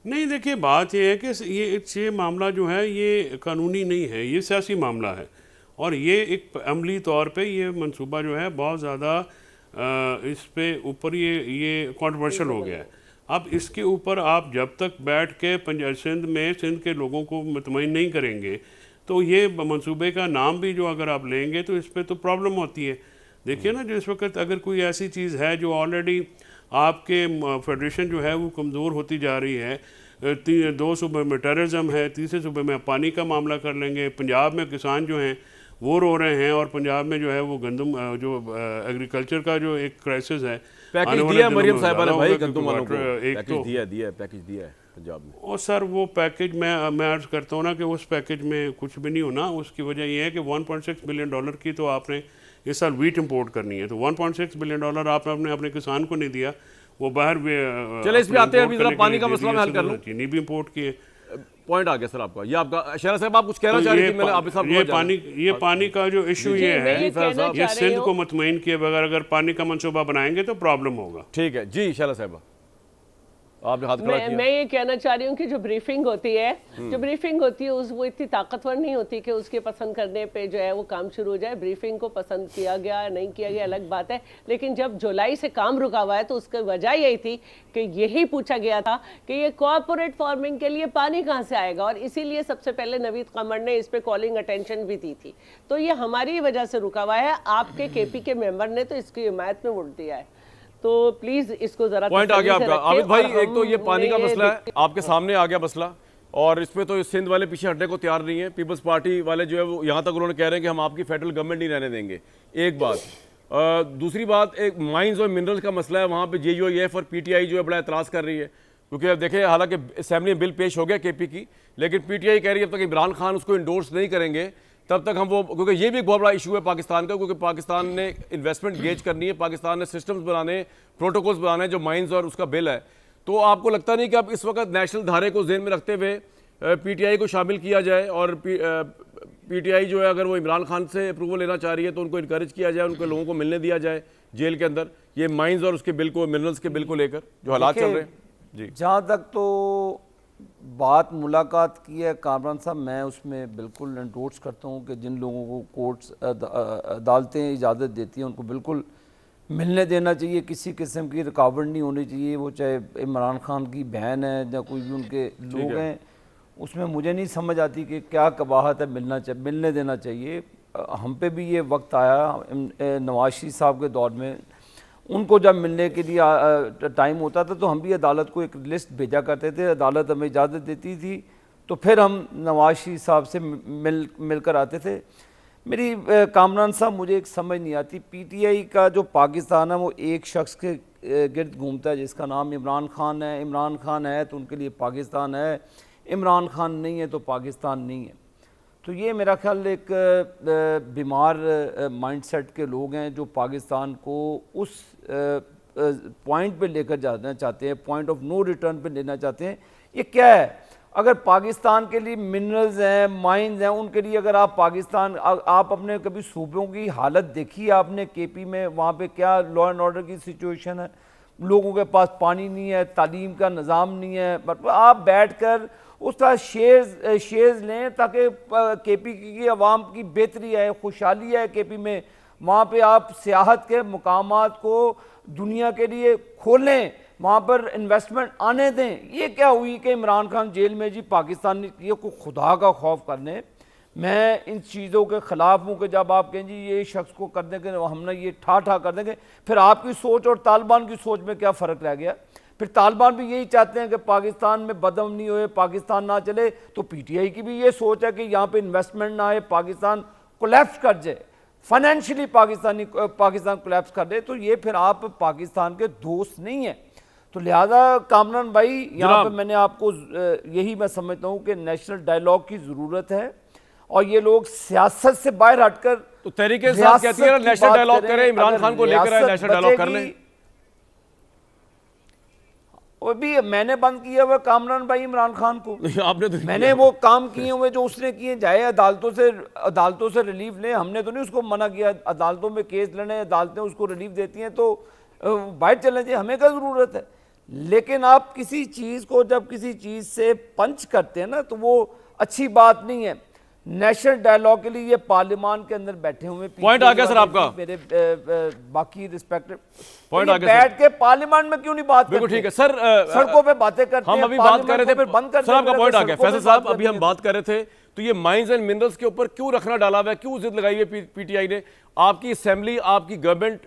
नहीं, देखिए बात यह है कि ये मामला जो है ये कानूनी नहीं है, ये सियासी मामला है। और ये एक अमली तौर पे ये मंसूबा जो है बहुत ज़्यादा इस पे ऊपर ये कंट्रोवर्शियल हो गया है। अब इसके ऊपर आप जब तक बैठ के सिंध के लोगों को मुतमईन नहीं करेंगे तो ये मंसूबे का नाम भी जो अगर आप लेंगे तो इस पर तो प्रॉब्लम होती है। देखिए ना, जो इस वक्त अगर कोई ऐसी चीज़ है जो ऑलरेडी आपके फेडरेशन जो है वो कमज़ोर होती जा रही है, 2 सूबे में टेररिज्म है, तीसरे सूबे में पानी का मामला कर लेंगे, पंजाब में किसान जो हैं वो रो रहे हैं, और पंजाब में जो है वो गंदम जो एग्रीकल्चर का जो एक क्राइसिस है, पैकेज दिया मरियम साहिबा ने भाई गंदम वालों को, पैकेज दिया है पंजाब में। और सर वो पैकेज मैं अर्ज करता हूँ ना कि उस पैकेज में कुछ भी नहीं होना। उसकी वजह ये है कि $1.6 बिलियन की तो आपने इस साल वीट इंपोर्ट करनी है, तो $1.6 बिलियन आपने अपने किसान को नहीं दिया, वो बाहर चले इस पे आते हैं। अभी जरा पानी का मसला मैं हल कर लूं। चीनी भी इंपोर्ट किए। पॉइंट आ गया सर आपका, ये आपका शहरा साहब आप कुछ कहना चाह रहे थे? मैंने आप ये पानी का जो इशू ये है, ये सिंध को मुतमईन किए बगैर अगर पानी का मंसूबा बनाएंगे तो प्रॉब्लम होगा। ठीक है जी शहरा साहब, आपने हाथ खड़ा किया। मैं ये कहना चाह रही हूँ कि जो ब्रीफिंग होती है वो इतनी ताकतवर नहीं होती कि उसके पसंद करने पे जो है वो काम शुरू हो जाए। ब्रीफिंग को पसंद किया गया नहीं किया गया अलग बात है, लेकिन जब जुलाई से काम रुका हुआ है तो उसकी वजह यही थी कि यही पूछा गया था कि ये कॉर्पोरेट फार्मिंग के लिए पानी कहाँ से आएगा, और इसीलिए सबसे पहले नवीद कमर ने इस पे कॉलिंग अटेंशन भी दी थी। तो ये हमारी वजह से रुका हुआ है, आपके केपी के मेंबर ने तो इसकी हिमायत में वोट दिया है। तो प्लीज इसको जरा पॉइंट आ गया आपका आबिद भाई। एक तो ये पानी का मसला है, आपके सामने आ गया मसला, और इसमें तो सिंध वाले पीछे हटने को तैयार नहीं है। पीपल्स पार्टी वाले जो है वो यहाँ तक उन्होंने कह रहे हैं कि हम आपकी फेडरल गवर्नमेंट नहीं रहने देंगे, एक बात। दूसरी बात, एक माइंस और मिनरल्स का मसला है, वहाँ पे JUIF और PTI जो है बड़ा एतराज़ कर रही है, क्योंकि अब देखें हालांकि असेंबली में बिल पेश हो गया KP की, लेकिन PTI कह रही है अब तक इमरान खान उसको इंडोर्स नहीं करेंगे तब तक हम वो, क्योंकि ये भी एक बहुत बड़ा इशू है पाकिस्तान का, क्योंकि पाकिस्तान ने इन्वेस्टमेंट गेज करनी है, पाकिस्तान ने सिस्टम्स बनाने, प्रोटोकॉल्स बनाने, जो माइंस और उसका बिल है। तो आपको लगता नहीं कि अब इस वक्त नेशनल धारे को ज़हन में रखते हुए PTI को शामिल किया जाए, और PTI जो है अगर वो इमरान खान से अप्रूवल लेना चाह रही है तो उनको इनकरेज किया जाए, उनके लोगों को मिलने दिया जाए जेल के अंदर, ये माइंस और उसके बिल को, मिनरल्स के बिल को लेकर जो हालात चल रहे हैं जी। जहाँ तक तो बात मुलाकात की है कामरान साहब, मैं उसमें बिल्कुल एंडोर्स करता हूँ कि जिन लोगों को कोर्ट्स अदालतें इजाज़त देती हैं उनको बिल्कुल मिलने देना चाहिए, किसी किस्म की रुकावट नहीं होनी चाहिए। वो चाहे इमरान खान की बहन है या कोई भी उनके लोग हैं, उसमें मुझे नहीं समझ आती कि क्या कबाहत है, मिलने देना चाहिए। हम पे भी ये वक्त आया नवाज शरीफ साहब के दौर में, उनको जब मिलने के लिए टाइम होता था तो हम भी अदालत को एक लिस्ट भेजा करते थे, अदालत हमें इजाज़त देती थी तो फिर हम नवाज शरीफ साहब से मिलकर आते थे। मेरी कामरान साहब मुझे एक समझ नहीं आती, PTI का जो पाकिस्तान है वो एक शख्स के गिर्द घूमता है जिसका नाम इमरान खान है। इमरान खान है तो उनके लिए पाकिस्तान है, इमरान खान नहीं है तो पाकिस्तान नहीं है। तो ये मेरा ख्याल एक बीमार माइंडसेट के लोग हैं जो पाकिस्तान को उस पॉइंट पे लेकर जाना चाहते हैं, पॉइंट ऑफ नो रिटर्न पे लेना चाहते हैं। ये क्या है, अगर पाकिस्तान के लिए मिनरल्स हैं, माइंस हैं, उनके लिए अगर आप पाकिस्तान, आप अपने कभी सूबों की हालत देखी आपने KP में, वहाँ पे क्या लॉ एंड ऑर्डर की सिचुएशन है, लोगों के पास पानी नहीं है, तालीम का निज़ाम नहीं है। बट आप बैठ कर उसका शेयर्स लें ताकि KP की आवाम की बेहतरी है, खुशहाली है KP में। वहाँ पे आप सियाहत के मकामात को दुनिया के लिए खोलें, वहाँ पर इन्वेस्टमेंट आने दें। ये क्या हुई कि इमरान खान जेल में जी, पाकिस्तान ये को खुदा का खौफ करने। मैं इन चीज़ों के ख़िलाफ़ हूँ कि जब आप कहें जी ये शख्स को कर देंगे, हमने ये ठा कर देंगे, फिर आपकी सोच और तालिबान की सोच में क्या फ़र्क रह गया। फिर तालिबान भी यही चाहते हैं कि पाकिस्तान में बदअमनी होए, पाकिस्तान ना चले, तो PTI की भी ये सोच है कि यहाँ पे इन्वेस्टमेंट ना आए, पाकिस्तान कोलैप्स कर जाए। फाइनेंशियली पाकिस्तान कोलैप्स कर दे, तो ये फिर आप पाकिस्तान के दोस्त नहीं हैं। तो लिहाजा कामरान भाई, यहाँ पे मैंने आपको यही मैं समझता हूँ कि नेशनल डायलॉग की ज़रूरत है, और ये लोग सियासत से बाहर हटकर तो तहरीके इंसाफ कहती है नेशनल डायलॉग करें, इमरान खान को लेकर आए, नेशनल डायलॉग कर लें। वो भी मैंने बंद किया हुआ कामरान भाई इमरान खान को, आपने तो मैंने वो काम किए हुए जो उसने किए, जाए अदालतों से रिलीफ ले, हमने तो नहीं उसको मना किया। अदालतों में केस लड़े, अदालतें उसको रिलीफ देती हैं तो बाहर चले जाए, हमें क्या ज़रूरत है। लेकिन आप किसी चीज़ को जब किसी चीज़ से पंच करते हैं ना, तो वो अच्छी बात नहीं है। नेशनल डायलॉग के लिए ये पार्लियामान के अंदर बैठे हुए, पॉइंट आ गया सर आपका, मेरे बाकी रिस्पेक्टेड पॉइंट आ गया, बैठ के पार्लियामान में क्यों नहीं बात करते? ठीक है सर, सड़कों पे बातें करते हैं, हम अभी बात कर रहे थे, बंद कर सर आपका पॉइंट आ गया। फैसल साहब, अभी हम बात कर रहे थे, तो ये माइंस एंड मिनरल्स के ऊपर क्यों रखना डाला हुआ है, क्यों जिद लगाई है पीटीआई ने? आपकी असेंबली, आपकी गवर्नमेंट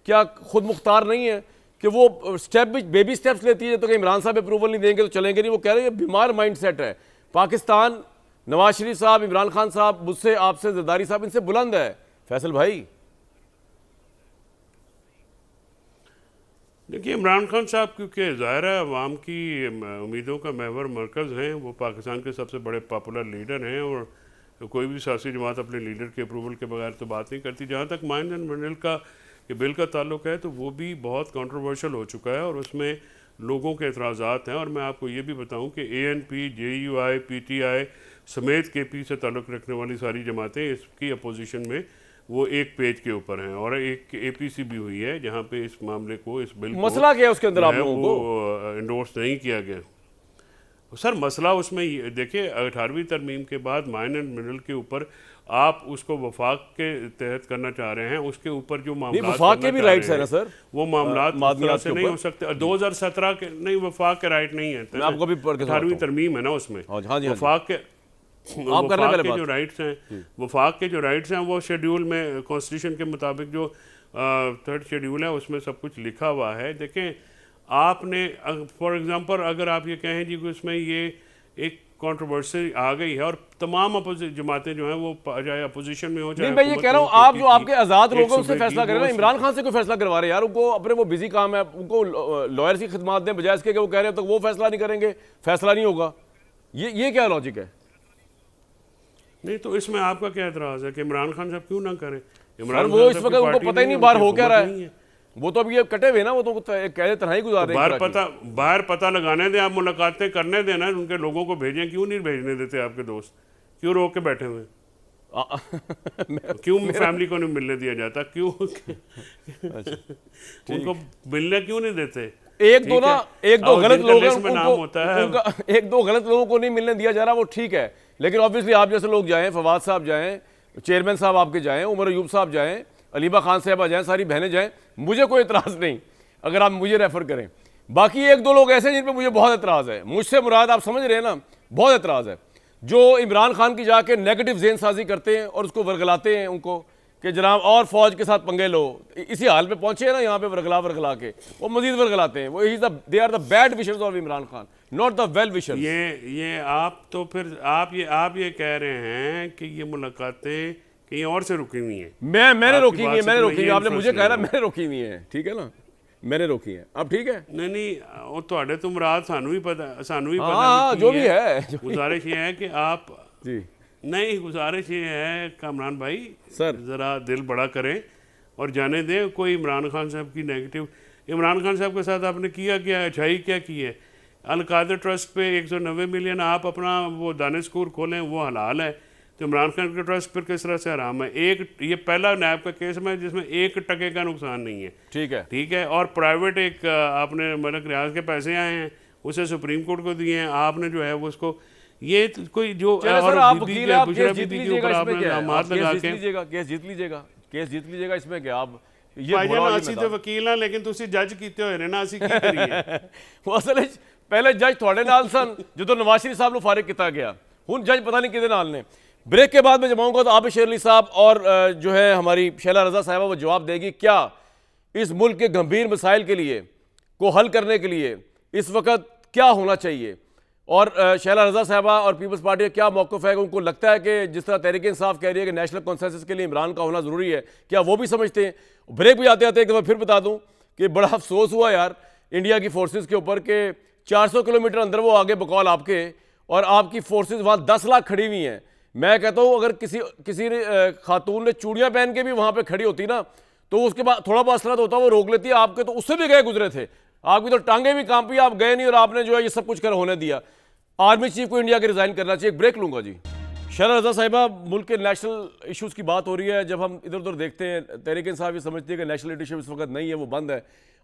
क्या खुद मुख्तार नहीं है कि वो बेबी स्टेप्स लेती है? तो इमरान साहब अप्रूवल नहीं देंगे तो चलेंगे नहीं। वो कह रहे हैं बीमार माइंड सेट है पाकिस्तान, नवाज शरीफ साहब, इमरान खान साहब, मुझसे, आपसे, जरदारी साहब, इनसे बुलंद है। फैसल भाई देखिए, इमरान खान साहब क्योंकि ज़ाहिर है अवाम की उम्मीदों का महवर मरकज़ हैं, वो पाकिस्तान के सबसे बड़े पॉपुलर लीडर हैं, और कोई भी सियासी जमात अपने लीडर के अप्रूवल के बगैर तो बात नहीं करती। जहाँ तक माइंस एंड मिनरल का कि बिल का ताल्लुक है, तो वो भी बहुत कंट्रोवर्शियल हो चुका है, और उसमें लोगों के एतराज़ात हैं। और मैं आपको ये भी बताऊं कि ANP, JUI, PTI समेत KP से ताल्लुक़ रखने वाली सारी जमातें इसकी अपोजिशन में वो एक पेज के ऊपर हैं, और एक APC भी हुई है जहाँ पे इस मामले को, इस बिल मसला क्या है उसके अंदर आप लोगों को इंडोर्स नहीं किया गया। सर मसला उसमें देखिए, 18वीं तरमीम के बाद माइन एंड मिनरल के ऊपर आप उसको वफाक के तहत करना चाह रहे हैं, उसके ऊपर जो मामला वफाक के भी राइट्स है ना सर, वो मामला से नहीं हो सकते। 2017 के नहीं, वफाक के राइट नहीं है, 18वीं तरमीम है ना उसमें, वफाक के जो राइट्स हैं, वफाक के जो राइट्स हैं वो शेड्यूल में, कॉन्स्टिट्यूशन के मुताबिक जो 3rd शेड्यूल है उसमें सब कुछ लिखा हुआ है। देखें, आपने फॉर एग्जांपल अगर आप ये कहें जी कि उसमें ये एक कंट्रोवर्सी आ गई है, और तमाम जमातें जो हैं वो चाहे अपोजिशन में हो, चाहे मैं ये कह रहा हूँ, आप जो आपके आज़ाद लोगों से फैसला करें ना, इमरान खान से कोई फैसला करवा रहे हैं यार, उनको अपने वो बिजी काम है, उनको लॉयर की खिदमत दें, बजाय इसके वो कह रहे हैं तो वो फैसला नहीं करेंगे, फैसला नहीं होगा। ये क्या लॉजिक है? नहीं तो इसमें आपका क्या एतराज़ है कि इमरान खान साहब क्यों ना करें? इमरान वो इस वक्त उनको पता ही नहीं बाहर हो क्या रहा है, वो तो अभी ये कटे हुए ना, वो तो कह तरह ही गुजार रहे हैं। बाहर पता लगाने दें, आप मुलाकातें करने देना, उनके लोगों को भेजें, क्यों नहीं भेजने देते? आपके दोस्त क्यों रोक के बैठे हुए? क्यों फैमिली को नहीं मिलने दिया जाता? क्यों उनको मिलने क्यों नहीं देते? एक दो गलत लोगों को नहीं मिलने दिया जा रहा, वो ठीक है, लेकिन ऑब्वियसली आप जैसे लोग जाएं, फवाद साहब जाएं, चेयरमैन साहब आपके जाएं, उमर अयूब साहब जाएं, अलीबा खान साहबा जाएं, सारी बहनें जाएं, मुझे कोई एतराज़ नहीं अगर आप मुझे रेफर करें। बाकी एक दो लोग ऐसे हैं जिन पे मुझे बहुत एतराज़ है, मुझसे मुराद आप समझ रहे हैं ना, बहुत एतराज़ है, जो इमरान खान की जाके नेगेटिव ज़हन साजी करते हैं और उसको वर्गलाते हैं उनको कि जनाब और फौज के साथ पंगे लो। इसी हाल पे पहुंचे हैं ना यहाँ पे, वर्गला के वो मजीद वर्गलाते हैं। वो they are the bad wishers of Imran Khan, not the well wishers. ये आप तो फिर आप ये कह रहे हैं कि ये मुलाकातें कहीं और से रुकी हुई हैं। मैंने रोकी हुई है, आपने मुझे कहा ना मैंने रोकी हुई है, ठीक है ना, मैंने रोकी है। अब ठीक है, नहीं वो थोड़े तो मुराद सानू भी पता जो भी है। गुजारिश ये है कि आप जी नहीं, गुजारिश ये है कामरान भाई सर, ज़रा दिल बड़ा करें और जाने दें कोई इमरान खान साहब की नेगेटिव। इमरान खान साहब के साथ आपने किया क्या, अच्छाई क्या की है? अल-कायदा ट्रस्ट पे 190 मिलियन आप अपना वो दानिश स्कूल खोलें, वो हलाल है, तो इमरान खान के ट्रस्ट पर किस तरह से हराम है? ये पहला नैब का केस में जिसमें 1 टके का नुकसान नहीं है, ठीक है। और प्राइवेट एक आपने मलिक रियाज के पैसे आए हैं, उसे सुप्रीम कोर्ट को दिए हैं, आपने जो है वो उसको ये कोई जो केस जीत लीजिएगा इसमें क्या आप तो वकील हैं, लेकिन तुसी जज कीते होए ने ना, असीं की करिए? वो असल पहले जज थोड़े नाल सन जो नवाज शरीफ साहब को फारिग किया गया, हुण जज पता नहीं किहदे नाल ने। ब्रेक के बाद मैं जमाऊंगा तो आप शेर अली साहब और जो है हमारी शैला रजा साहिबा वो जवाब देगी क्या इस मुल्क के गंभीर मसाइल के लिए को हल करने के लिए इस वक्त क्या होना चाहिए। और शैला रजा साहबा और पीपल्स पार्टी का क्या मौक़िफ़ है? उनको लगता है कि जिस तरह तहरीक इंसाफ कह रही है कि नेशनल कॉन्सेंसस के लिए इमरान का होना ज़रूरी है, क्या वो भी समझते हैं? ब्रेक भी आते आते एक दफ़ा फिर बता दूं कि बड़ा अफसोस हुआ यार इंडिया की फोर्सेस के ऊपर के 400 किलोमीटर अंदर वो आगे बकौल आपके, और आपकी फोर्सेस वहाँ 10 लाख खड़ी हुई हैं। मैं कहता हूँ अगर किसी खातून ने चूड़ियाँ पहन के भी वहाँ पर खड़ी होती ना, तो उसके बाद थोड़ा बहुत असरत होता, वो रोक लेती है। आपके तो उससे भी गए गुजरे थे, आपकी तो टांगे भी कांपी, आप गए नहीं और आपने जो है ये सब कुछ कर होने दिया। आर्मी चीफ को इंडिया के रिजाइन करना चाहिए। एक ब्रेक लूंगा जी। शैला रजा साहिबा, मुल्क के नेशनल इश्यूज़ की बात हो रही है। जब हम इधर उधर देखते हैं, तहरीक इंसाफ ये समझती है कि नेशनल लीडरशिप इस वक्त नहीं है, वो बंद है।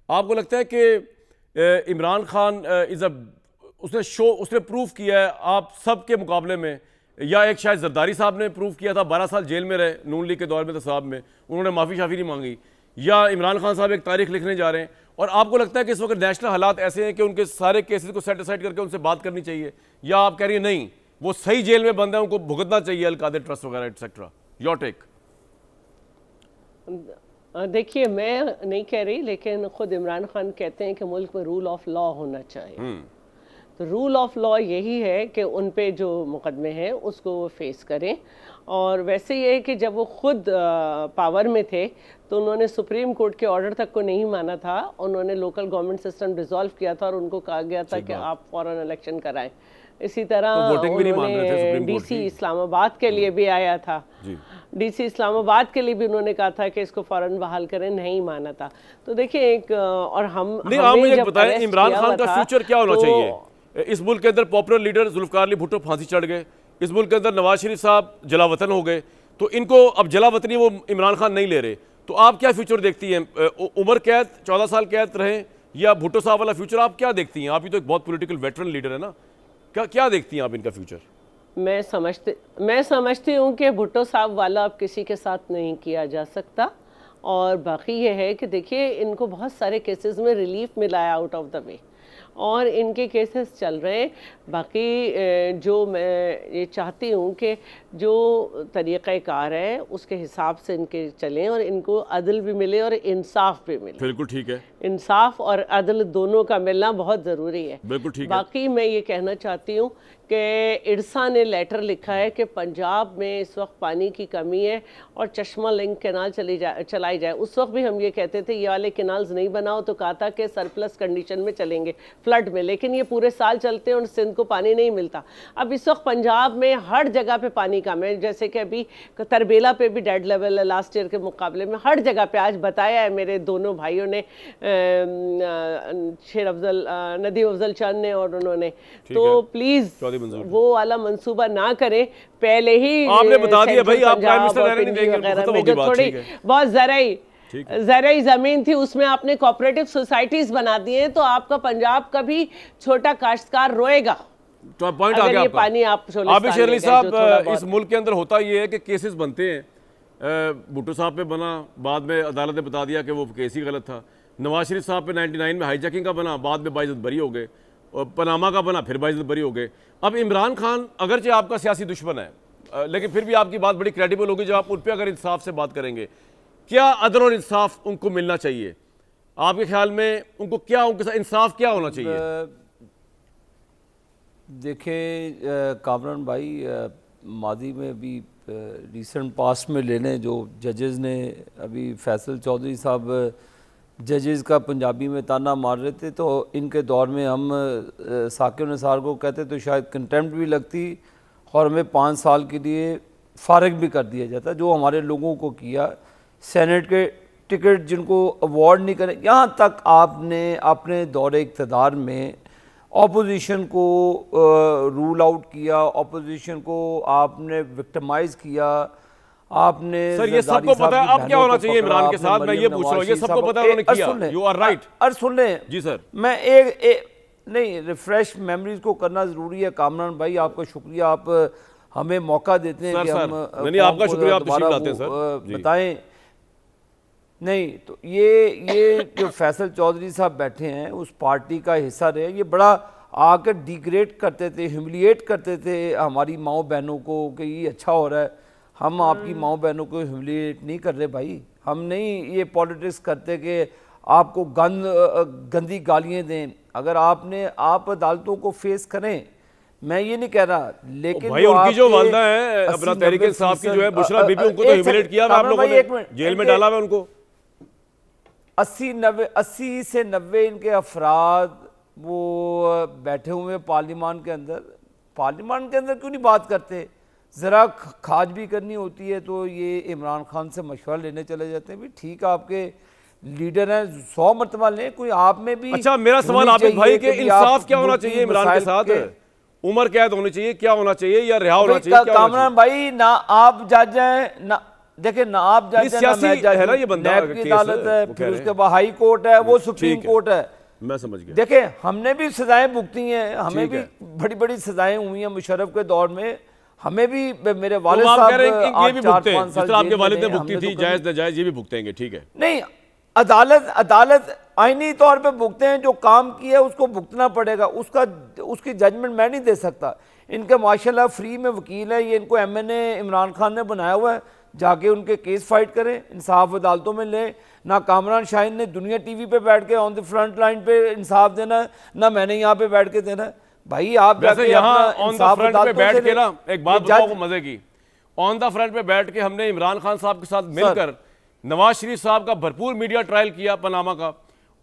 आपको लगता है कि इमरान खान उसने प्रूव किया है आप सब के मुकाबले में, या एक शायद जरदारी साहब ने प्रूव किया था, 12 साल जेल में रहे नून लीग के दौर में तसाब में, उन्होंने माफ़ी शाफ़ी नहीं मांगी, या इमरान खान साहब एक तारीख लिखने जा रहे हैं? और आपको लगता है कि इस वक्त नेशनल हालात ऐसे हैं कि उनके सारे केसेस को सेट असाइड करके उनसे बात करनी चाहिए, या आप कह रही है नहीं वो सही जेल में बंद है, उनको भुगतना चाहिए अल-कादिर ट्रस्ट वगैरह एटसेट्रा? Your take. देखिए, मैं नहीं कह रही, लेकिन खुद इमरान खान कहते हैं कि मुल्क में रूल ऑफ लॉ होना चाहिए। तो रूल ऑफ लॉ यही है कि उन पे जो मुकदमे हैं उसको वो फेस करें। और वैसे ये है कि जब वो खुद पावर में थे तो उन्होंने सुप्रीम कोर्ट के ऑर्डर तक को नहीं माना था, उन्होंने लोकल गवर्नमेंट सिस्टम डिसॉल्व किया था और उनको कहा गया था कि आप फौरन इलेक्शन कराएं। इसी तरह तो उन्होंने डीसी इस्लामाबाद के लिए भी आया था, डीसी इस्लामाबाद के लिए भी उन्होंने कहा था कि इसको फौरन बहाल करें, नहीं माना था। तो देखिए एक और हम मुझे बताएं इमरान खान का फ्यूचर क्या होना चाहिए? इस मुल्क के अंदर पॉपुलर लीडर जुल्फकार अली भुट्टो फांसी चढ़ गए, इस मुल्क के अंदर नवाज शरीफ साहब जलावतन हो गए, तो इनको अब जलावतनी वो इमरान खान नहीं ले रहे, तो आप क्या फ्यूचर देखती हैं? उम्र कैद 14 साल कैद रहे या भुट्टो साहब वाला फ्यूचर आप क्या देखती हैं? आप ही तो एक बहुत पॉलिटिकल वेटरन लीडर है ना, क्या देखती हैं आप इनका फ्यूचर? मैं समझती हूँ कि भुट्टो साहब वाला अब किसी के साथ नहीं किया जा सकता। और बाकी ये है कि देखिए इनको बहुत सारे केसेस में रिलीफ मिला है आउट ऑफ द वे, और इनके केसेस चल रहे हैं। बाकी जो मैं ये चाहती हूँ कि जो तरीक़ाकार है उसके हिसाब से इनके चलें और इनको अदल भी मिले और इंसाफ भी मिले। बिल्कुल ठीक है, इंसाफ और अदल दोनों का मिलना बहुत ज़रूरी है। बिल्कुल ठीक है। बाकी मैं ये कहना चाहती हूँ कि इरसा ने लेटर लिखा है कि पंजाब में इस वक्त पानी की कमी है और चश्मा लिंक कैनाल चलाई जाए। उस वक्त भी हम ये कहते थे ये वाले कैनाल्स नहीं बनाओ, तो कहा था कि सरप्लस कंडीशन में चलेंगे फ्लड में, लेकिन ये पूरे साल चलते हैं और सिंध को पानी नहीं मिलता। अब इस वक्त पंजाब में हर जगह पे पानी कम है, जैसे कि अभी तरबेला पे भी डेड लेवल है लास्ट ईयर के मुकाबले में, हर जगह पे आज बताया है मेरे दोनों भाइयों ने, शेर अफजल नदीम अफजल चंद ने और उन्होंने। तो प्लीज वो वाला मंसूबा ना करें, पहले ही आपने बता दिया भाई, आप प्राइम मिनिस्टर रहने नहीं देंगे, थोड़ी बहुत ज़राई ज़मीन थी उसमें आपने कोऑपरेटिव सोसाइटीज बना दी हैं, तो आपका पंजाब का भी छोटा काश्तकार रोएगा। तो पॉइंट आ गया आपका। पानी आप शेर अली साहब, इस मुल्क के अंदर होता ये है कि केसेस बनते हैं, भुट्टो साहब पे बना, बाद में अदालत ने बता दिया कि वो केस ही गलत था। नवाज शरीफ साहब पे 99 में हाईजैकिंग का बना, बाद में बाइज्जत बरी हो गए, और पनामा का बना, फिर बाइज्जत बरी हो गए। अब इमरान खान अगरचे आपका सियासी दुश्मन है, लेकिन फिर भी आपकी बात बड़ी क्रेडिबल होगी जब आप उन पर अगर इंसाफ से बात करेंगे। क्या अदल और इंसाफ उनको मिलना चाहिए आपके ख्याल में? उनको क्या, उनके साथ इंसाफ क्या होना चाहिए? देखें कामरान भाई, मादी में भी रिसेंट पास्ट में लेने जो जजेस ने, अभी फैसल चौधरी साहब जजेस का पंजाबी में ताना मार रहे थे, तो इनके दौर में हम साकिब निसार को कहते तो शायद कंटेम्प्ट भी लगती और हमें 5 साल के लिए फारिग भी कर दिया जाता। जो हमारे लोगों को किया, सेनेट के टिकट जिनको अवार्ड नहीं करें, यहाँ तक आपने अपने दौरे इक़्तिदार में ऑपोजिशन को रूल आउट किया, ऑपोजिशन को आपने विक्टिमाइज़ किया, आपने। सर ये सबको पता है अब क्या होना चाहिए इमरान के साथ, मैं ये पूछ रहा हूँ, ये सबको पता है उन्होंने किया। You are right. और सुन लें जी सर, मैं एक नहीं, रिफ्रेश मेमोरीज को करना ज़रूरी है। कामरान भाई आपका शुक्रिया, आप हमें मौका देते हैं कि हम आपका शुक्रिया, आप तशरीफ लाते हैं सर, बताएं। नहीं तो ये जो फैसल चौधरी साहब बैठे हैं उस पार्टी का हिस्सा रहे, ये बड़ा आकर डिग्रेड करते थे, ह्यूमिलिएट करते थे हमारी माओ बहनों को कि ये अच्छा हो रहा है। हम आपकी माओ बहनों को ह्यूमिलिएट नहीं कर रहे भाई, हम नहीं ये पॉलिटिक्स करते कि आपको गंदी गालियाँ दें। अगर आप अदालतों को फेस करें, मैं ये नहीं कह रहा, लेकिन भाई उनकी जो वालदा है अपना तहरीक इंसाफ की जो है बुशरा बीबी, उनको तो ह्यूमिलेट किया आप लोगों ने, जेल में डाला हुआ उनको। 80 से 90 इनके अफराद वो बैठे हुए पार्लियामान के अंदर। पार्लियामान के अंदर क्यों नहीं बात करते? ज़रा खाज भी करनी होती है तो ये इमरान खान से मशवरा लेने चले जाते हैं। भी ठीक है, आपके लीडर हैं, 100 मरतबा लें, कोई आप में भी। अच्छा, मेरा सवाल आबिद भाई के इंसाफ क्या होना चाहिए इमरान के साथ? उम्र कैद होनी चाहिए, क्या होना चाहिए, या रिहा होना चाहिए? कामरान भाई, ना आप जज हैं, ना देखे, ना आप जज हैं, ना मैं जज है, ये बंदा की अदालत है, फिर उसके बाद हाई कोर्ट है, वो सुप्रीम कोर्ट है। मैं समझ गया। देखे, हमने भी सजाएं भुगती हैं, हमें भी बड़ी बड़ी सजाएं हुई हैं मुशर्रफ के दौर में, हमें भी। मेरे वालिद साहब 4-5 साल आपके वालिद ने भुगती थी, जायज नाजायज ये भी भुगतेंगे, ठीक है? नहीं, अदालत आईनी तौर पे भुगते हैं, जो काम किया उसको भुगतना पड़ेगा, उसकी जजमेंट मैं नहीं दे सकता। इनके माशाल्लाह फ्री में वकील है, ये इनको MNA इमरान खान ने बनाया हुआ है, जाके उनके केस फाइट करें, इंसाफ अदालतों में लें। ना कामरान शाहीन ने दुनिया TV पे बैठ के ऑन द फ्रंट लाइन पे इंसाफ देना है, ना मैंने यहाँ पे बैठ के देना है। भाई आप यहाँ ऑन द फ्रंट पे बैठ के ना, एक बात बताओ मजे की, ऑन द फ्रंट पे बैठ के हमने इमरान खान साहब के साथ मिलकर नवाज शरीफ साहब का भरपूर मीडिया ट्रायल किया पनामा का,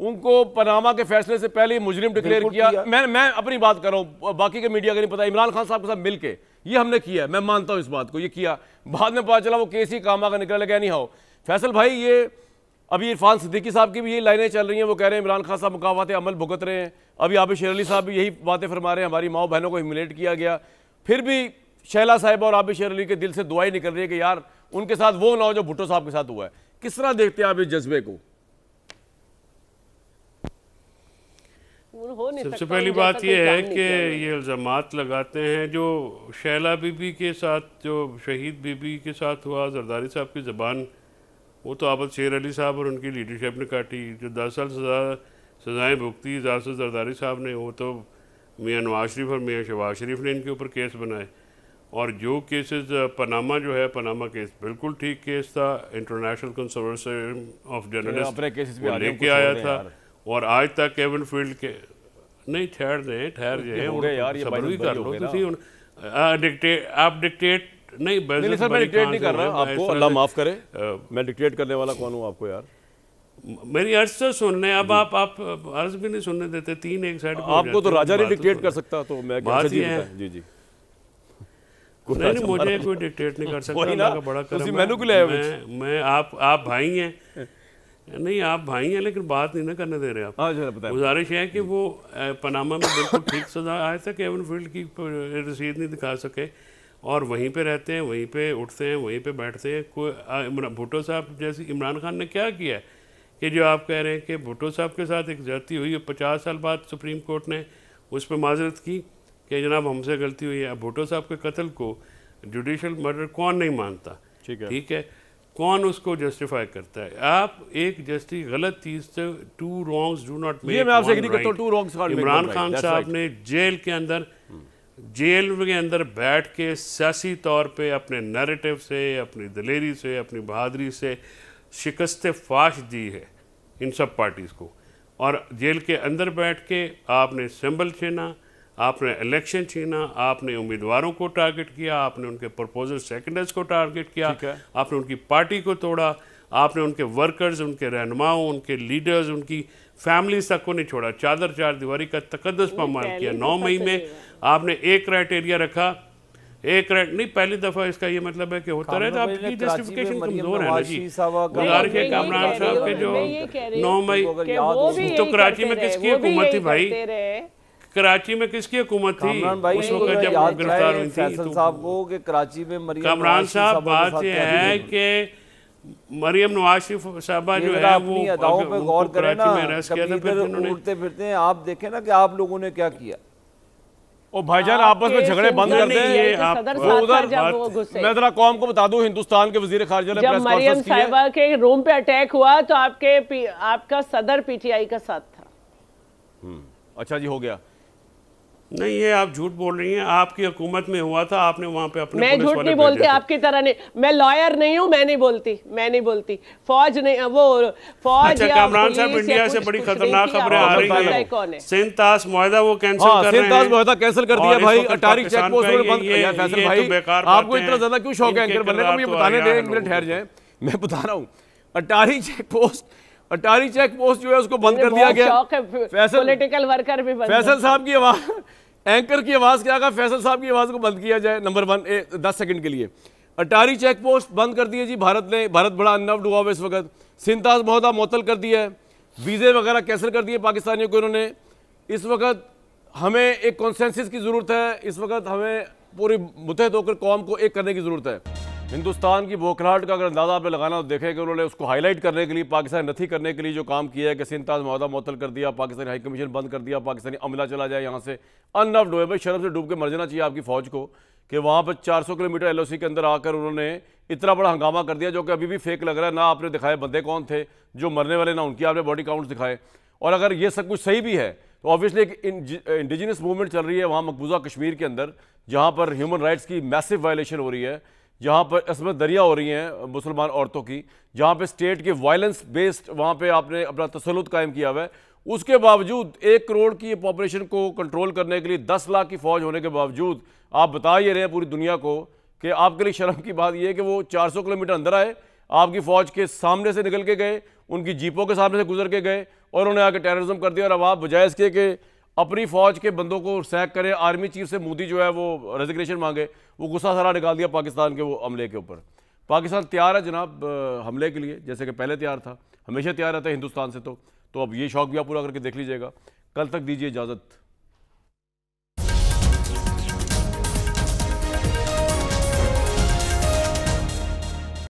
उनको पनामा के फैसले से पहले ही मुजरिम डिक्लेयर किया। मैं अपनी बात कर रहा हूँ, बाकी के मीडिया का नहीं पता। इमरान खान साहब के साथ मिलके ये हमने किया, मैं मानता हूँ इस बात को, ये किया। बाद में पता चला वो केस ही कामा का निकला लगा। नहीं हो फैसल भाई, ये अभी इरफान सिद्दीकी साहब की भी यही लाइनें चल रही हैं, वो कह रहे हैं इमरान खान साहब मुकाफात अमल भुगत रहे हैं। अभी आबिद शेर अली साहब भी यही बातें फरमा रहे हैं, हमारी माओ बहनों को ह्यूमिलेट किया गया। फिर भी शैला साहिब और आबिद शेर अली के दिल से दुआई निकल रही है कि यार उनके साथ वो ना हो जो भुट्टो साहब के साथ हुआ है। किस तरह देखते हैं आप इस जज्बे को? सबसे पहली बात यह है कि ये इल्ज़ामात लगाते हैं जो शैला बीबी के साथ, जो शहीद बीबी के साथ हुआ, जरदारी साहब की ज़बान, वो तो आबिद शेर अली साहब और उनकी लीडरशिप ने काटी। जो 10 साल सज़ाएँ भुगती जासूस जरदारी साहब ने, वो तो मियाँ नवाज शरीफ और मियाँ शहबाज शरीफ ने इनके ऊपर केस बनाए। और जो केसेस पनामा जो है, पनामा केस बिल्कुल ठीक केस था, इंटरनेशनल कंसोर्शियम ऑफ जर्नलिस्ट लेके आया था। और आज तक केविन फील्ड के नहीं ठहर जाए सबर भी कर लो। आप डिक्टेट नहीं कर रहा आपको, अल्लाह माफ करे, मैं डिक्टेट करने वाला कौन हूँ आपको? यार मेरी अर्ज तो सुन रहे, अब आप अर्ज भी नहीं सुनने देते, 3 एक साइड आपको तो राजा नहीं डिक्टेट कर सकता, तो मैं बात ये है। जी जी नहीं, मुझे कोई डिक्टेट नहीं कर सकता, अल्लाह का बड़ा करम। मैं आप भाई हैं, नहीं आप भाई हैं, लेकिन बात नहीं ना करने दे रहे आप। गुजारिश है कि वो पनामा में बिल्कुल ठीक सजा आया था, केविन फील्ड की रसीद नहीं दिखा सके, और वहीं पे रहते हैं, वहीं पे उठते हैं, वहीं पे बैठते हैं। कोई भुट्टो साहब जैसे इमरान खान ने क्या किया है कि जो आप कह रहे हैं कि भुट्टो साहब के साथ एक ज्यादती हुई है, 50 साल बाद सुप्रीम कोर्ट ने उस पर माजरत की कि जनाब हमसे गलती हुई है। भुट्टो साहब के कत्ल को जुडिशल मर्डर कौन नहीं मानता? ठीक है, कौन उसको जस्टिफाई करता है? आप एक जस्टिस गलत चीज से, 2 wrongs do not make one right। Imran Khan साहब ने जेल के अंदर बैठ के सियासी तौर पे अपने नैरेटिव से, अपनी दलेरी से, अपनी बहादुरी से शिकस्त फाश दी है इन सब पार्टीज़ को। और जेल के अंदर बैठ के आपने सिंबल छीना, आपने इलेक्शन छीना, आपने उम्मीदवारों को टारगेट किया, आपने उनके प्रपोजल सेकेंडर्स को टारगेट किया, आपने उनकी पार्टी को तोड़ा, आपने उनके वर्कर्स, उनके रहनुमाओं, उनके लीडर्स, उनकी फैमिलीज तक को नहीं छोड़ा। चादर चार दीवारी का तकद्दुस पामाल किया। 9 मई में आपने एक क्राइटेरिया रखा, नहीं पहली दफ़ा, इसका ये मतलब है कि होता रहे तो आपकी जस्टिफिकेशन कमज़ोर है ना जी। गुजारिश है कामरान साहब के जो 9 मई तो कराची में किसकी हुकूमत थी भाई? कराची में किसकी हुकूमत थी उस वक्त जब गिरफ्तार हुई थी? साहब को कि कराची में कामरान साहब, बात यह है कि मरियम नवाज शरीफ साहबा जो है वो अदाओं पे गौर करें ना, उड़ते फिरते हैं। आप देखें ना कि आप लोगों ने क्या किया। ओ भाईजान आपस में झगड़े बंद कर दें। मैं जरा कौम को बता दूं, हिंदुस्तान के वजीर खारजा ने जब मरियम साहिबा के रूम पे अटैक हुआ तो आपका सदर PTI का साथ था। अच्छा जी, हो गया। नहीं, ये आप झूठ बोल रही हैं। आपकी हुकूमत में हुआ था, आपने वहाँ पे अपने मैं झूठ नहीं बोलती आपकी तरह नहीं, मैं लॉयर नहीं हूँ, मैं नहीं बोलती फौज नहीं, वो फौज। अच्छा कामरान साहब, इंडिया से बड़ी खतरनाक खबरें आ रही हैं। सिंध ताश मुआहदा वो कैंसिल कर रहे हैं। ताश मुआहदा कैंसिल कर दिया भाई, अटारी चेक पोस्ट बंद। फैसल भाई आपको इतना ज्यादा क्यों शौक है एंकर बनने का, मुझे बताने दें, 1 मिनट ठहर जाए, मैं बता रहा हूँ। अटारी चेक पोस्ट जो है उसको बंद कर दिया गया। पॉलिटिकल वर्कर भी फैसल साहब की आवाज, एंकर की आवाज क्या कहा, फैसल साहब की आवाज को बंद किया जाए नंबर 1 10 सेकंड के लिए। अटारी चेक पोस्ट बंद कर दिए जी भारत ने। भारत बड़ा अननव्ड हुआ है इस वक्त। सिंध ताश मुआहदा मुअत्तल कर दिया है, वीजे वगैरह कैंसिल कर दिए पाकिस्तानियों को इन्होंने। इस वक्त हमें एक कॉन्सेंसस की जरूरत है, इस वक्त हमें पूरी मुत्तहद होकर कौम को एक करने की जरूरत है। हिंदुस्तान की बौखलाहट का अगर अंदाजा आपने लगाना तो देखें कि उन्होंने उसको हाईलाइट करने के लिए, पाकिस्तान नथी करने के लिए जो काम किया है कि सिंध ताश मुआहदा मुअत्तल कर दिया, पाकिस्तानी हाई कमीशन बंद कर दिया, पाकिस्तानी अमला चला जाए यहाँ से, अननव्ड हुए। भाई शर्म से डूब के मर जाना चाहिए आपकी फौज को कि वहाँ पर 400 किलोमीटर LOC के अंदर आकर उन्होंने इतना बड़ा हंगामा कर दिया, जो कि अभी भी फेक लग रहा है। ना आपने दिखाए बंदे कौन थे जो मरने वाले, ना उनकी आपने बॉडी काउंट्स दिखाए। और अगर ये सब कुछ सही भी है तो ऑब्वियसली एक इंडिजिनस मूवमेंट चल रही है वहाँ मकबूजा कश्मीर के अंदर, जहाँ पर ह्यूमन राइट्स की मैसिव वायलेशन हो रही है, जहाँ पर इसमें दरिया हो रही हैं मुसलमान औरतों की, जहाँ पे स्टेट के वायलेंस बेस्ड वहाँ पे आपने अपना तसल्लुत कायम किया हुआ है। उसके बावजूद 1 करोड़ की पॉपुलेशन को कंट्रोल करने के लिए 10 लाख की फौज होने के बावजूद आप बता ये रहे हैं पूरी दुनिया को कि आपके लिए शर्म की बात यह है कि वो 400 किलोमीटर अंदर आए, आपकी फौज के सामने से निकल के गए, उनकी जीपों के सामने से गुजर के गए और उन्हें आके टेररिज्म कर दिया। और अब आप बजाय इसके कि अपनी फौज के बंदों को सैक करें, आर्मी चीफ से मोदी जो है वो रेजिग्नेशन मांगे, वो गुस्सा सारा निकाल दिया पाकिस्तान के वो हमले के ऊपर। पाकिस्तान तैयार है जनाब हमले के लिए, जैसे कि पहले तैयार था, हमेशा तैयार रहता है हिंदुस्तान से। तो अब ये शौक भी आप पूरा करके देख लीजिएगा। कल तक दीजिए इजाज़त।